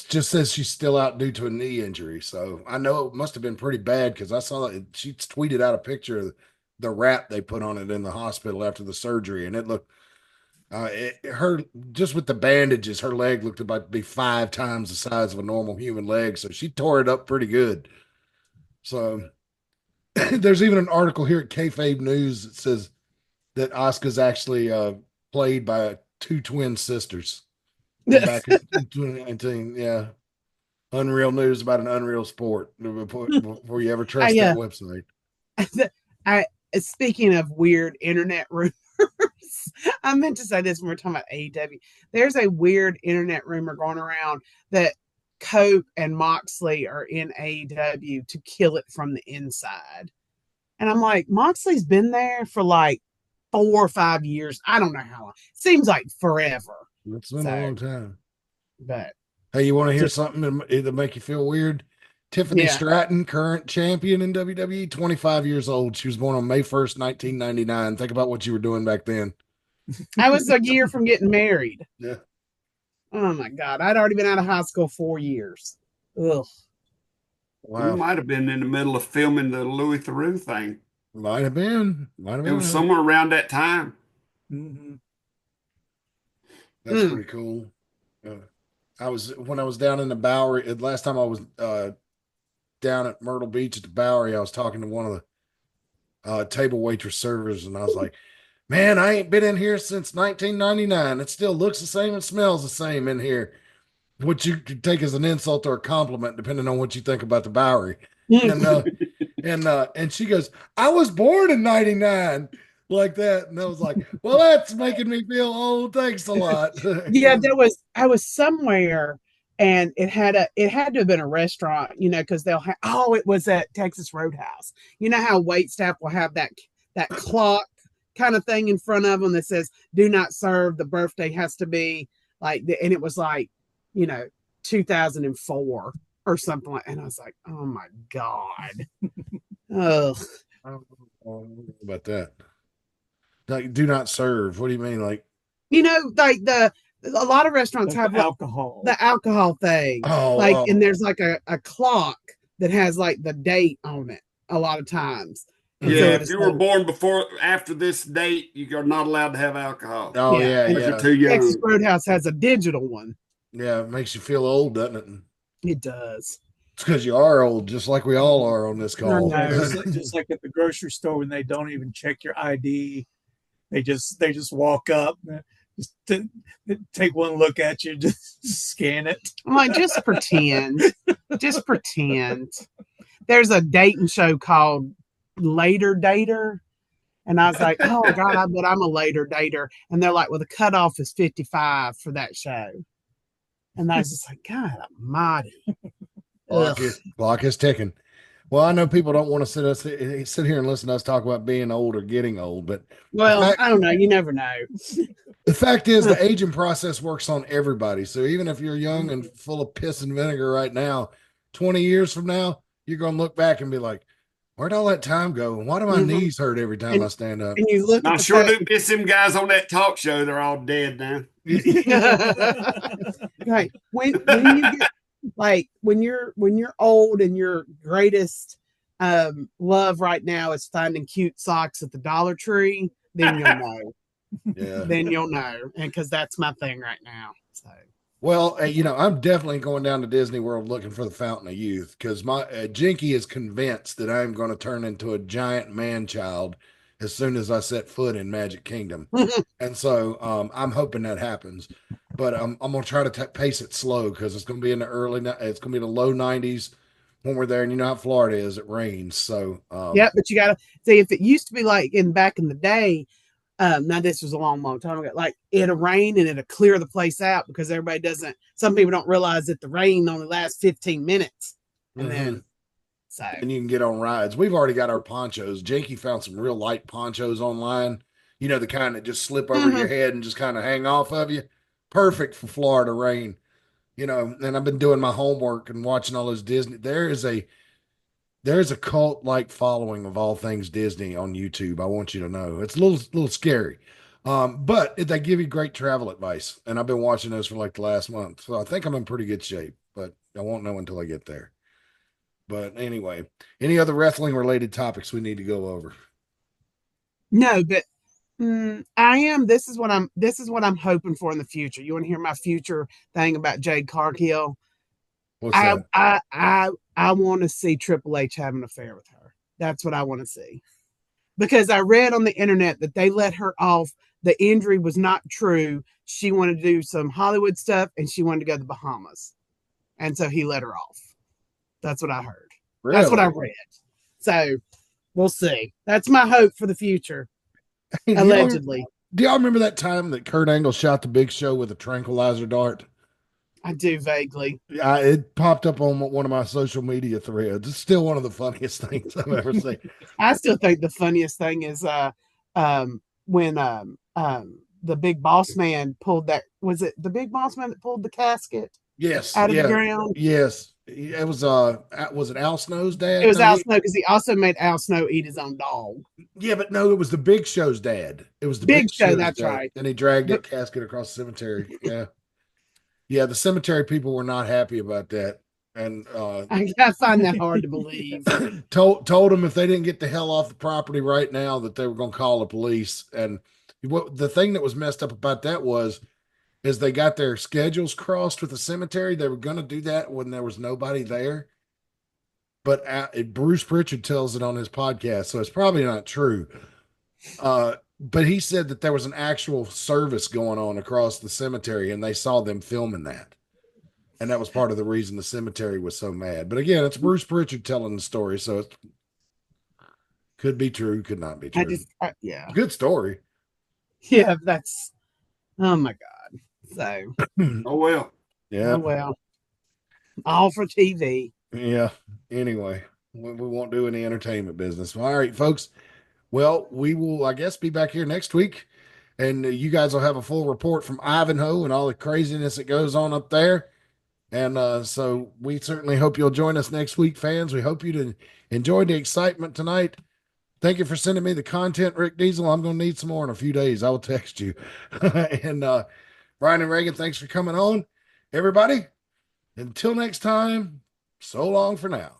A: just says she's still out due to a knee injury. So I know it must have been pretty bad because I saw that she tweeted out a picture of the wrap they put on it in the hospital after the surgery. And it looked, her just with the bandages, her leg looked about to be 5 times the size of a normal human leg. So she tore it up pretty good. So there's even an article here at Kayfabe News that says that Asuka's actually played by 2 twin sisters. Back in yeah. Unreal news about an unreal sport before you ever trust that website.
E: Speaking of weird internet rumors, I meant to say this when we're talking about AEW. There's a weird internet rumor going around that Cope and Moxley are in AEW to kill it from the inside. And I'm like, Moxley's been there for like 4 or 5 years. I don't know how long. Seems like forever.
A: It's been a long time.
E: But
A: hey, you want to hear something that'll make you feel weird? Tiffany Stratton, current champion in WWE, 25 years old. She was born on May 1st, 1999. Think about what you were doing back then.
E: I was a year from getting married.
A: Yeah.
E: Oh my God. I'd already been out of high school 4 years. Ugh.
F: Wow. You might have been in the middle of filming the Louis Theroux thing.
A: Might have been.
F: It was somewhere around that time.
G: Mm-hmm.
A: That's pretty cool. When I was down in the Bowery, last time I was down at Myrtle Beach at the Bowery, I was talking to one of the table waitress servers, and I was like, man, I ain't been in here since 1999. It still looks the same and smells the same in here. which you could take as an insult or a compliment, depending on what you think about the Bowery. And she goes, I was born in 99, like that. And I was like, well, that's making me feel old. Thanks a lot.
E: Yeah, I was somewhere and it had to have been a restaurant, because they'll have, it was at Texas Roadhouse. You know how waitstaff will have that clock kind of thing in front of them that says do not serve, the birthday has to be and it was 2004 or something like, and I was like, oh my God. Ugh.
A: I don't know about that. Like, do not serve. What do you mean? Like,
E: a lot of restaurants have
G: alcohol,
E: the alcohol thing. And there's a clock that has the date on it a lot of times. And
F: yeah, if you were born after this date, you are not allowed to have alcohol.
A: Oh yeah.
F: You're too young.
E: Texas Roadhouse has a digital one.
A: Yeah, it makes you feel old, doesn't it?
E: It does.
A: It's because you are old, just like we all are on this call.
G: Just like at the grocery store when they don't even check your ID, they just walk up, just take one look at you, just scan it.
E: I'm like, just pretend, just pretend. There's a dating show called Later Dater, and I was like, oh God, but I'm a later dater, and they're like, well, the cutoff is 55 for that show, and I was just like, God Almighty.
A: Clock is ticking. Well, I know people don't want to sit here and listen to us talk about being old or getting old, but
E: I don't know. You never know.
A: The fact is, the aging process works on everybody. So even if you're young and full of piss and vinegar right now, 20 years from now, you're going to look back and be like, where'd all that time go? And why do my knees hurt every time I stand up?
E: And you look.
F: I sure do miss them guys on that talk show. They're all dead now.
E: Right. When you get when you're old and your greatest love right now is finding cute socks at the Dollar Tree, then you'll know.
A: Yeah.
E: Then you'll know, and because that's my thing right now. So.
A: Well, I'm definitely going down to Disney World looking for the Fountain of Youth because my Jinky is convinced that I'm going to turn into a giant man child as soon as I set foot in Magic Kingdom. And so I'm hoping that happens. But I'm going to try to pace it slow because it's going to be in it's going to be in the low 90s when we're there. And you know how Florida is, it rains. So,
E: yeah, but you got to say, if it used to be back in the day, now this was a long time ago, it'll rain and it'll clear the place out because some people don't realize that the rain only lasts 15 minutes. And then,
A: and you can get on rides. We've already got our ponchos. Jakey found some real light ponchos online, the kind that just slip over your head and just kind of hang off of you. Perfect for Florida rain, and I've been doing my homework and watching all those Disney. There's a cult-like following of all things Disney on YouTube. I want you to know it's a little scary, but they give you great travel advice. And I've been watching those for the last month, so I think I'm in pretty good shape. But I won't know until I get there. But anyway, any other wrestling-related topics we need to go over?
E: No, but I am. This is what I'm hoping for in the future. You want to hear my future thing about Jade Cargill?
A: What's that?
E: I want to see Triple H have an affair with her. That's what I want to see. Because I read on the internet that they let her off. The injury was not true. She wanted to do some Hollywood stuff and she wanted to go to the Bahamas. And so he let her off. That's what I heard.
A: Really?
E: That's what I read. So we'll see. That's my hope for the future. Allegedly.
A: Do y'all remember that time that Kurt Angle shot the Big Show with a tranquilizer dart?
E: I do vaguely.
A: It popped up on one of my social media threads. It's still one of the funniest things I've ever seen.
E: I still think the funniest thing is when the Big Boss Man pulled that. Was it the Big Boss Man that pulled the casket?
A: Yes.
E: Out of the ground.
A: Yes. It was it Al Snow's dad?
E: It was Al Snow because he also made Al Snow eat his own dog.
A: Yeah, but no, it was the Big Show's dad. It was the
E: Big Show.
A: Show's
E: That's
A: dad.
E: right.
A: And he dragged that casket across the cemetery. Yeah. Yeah, the cemetery people were not happy about that. And
E: I find that hard to believe.
A: told them if they didn't get the hell off the property right now that they were going to call the police. And the thing that was messed up about that is they got their schedules crossed with the cemetery. They were going to do that when there was nobody there. But Bruce Pritchard tells it on his podcast, so it's probably not true. But he said that there was an actual service going on across the cemetery, and they saw them filming that. And that was part of the reason the cemetery was so mad. But again, it's Bruce Pritchard telling the story, so it could be true, could not be true.
E: Yeah.
A: Good story.
E: Yeah, that's, oh my God. So,
F: Oh, well.
A: Yeah.
E: oh well. All for TV.
A: Yeah. Anyway, we won't do any entertainment business. All right, folks. Well, we will, I guess, be back here next week, and you guys will have a full report from Ivanhoe and all the craziness that goes on up there. And so we certainly hope you'll join us next week, fans. We hope you enjoyed the excitement tonight. Thank you for sending me the content, Rick Diesel. I'm going to need some more in a few days. I will text you. And Brian and Reagan, thanks for coming on. Everybody, until next time, so long for now.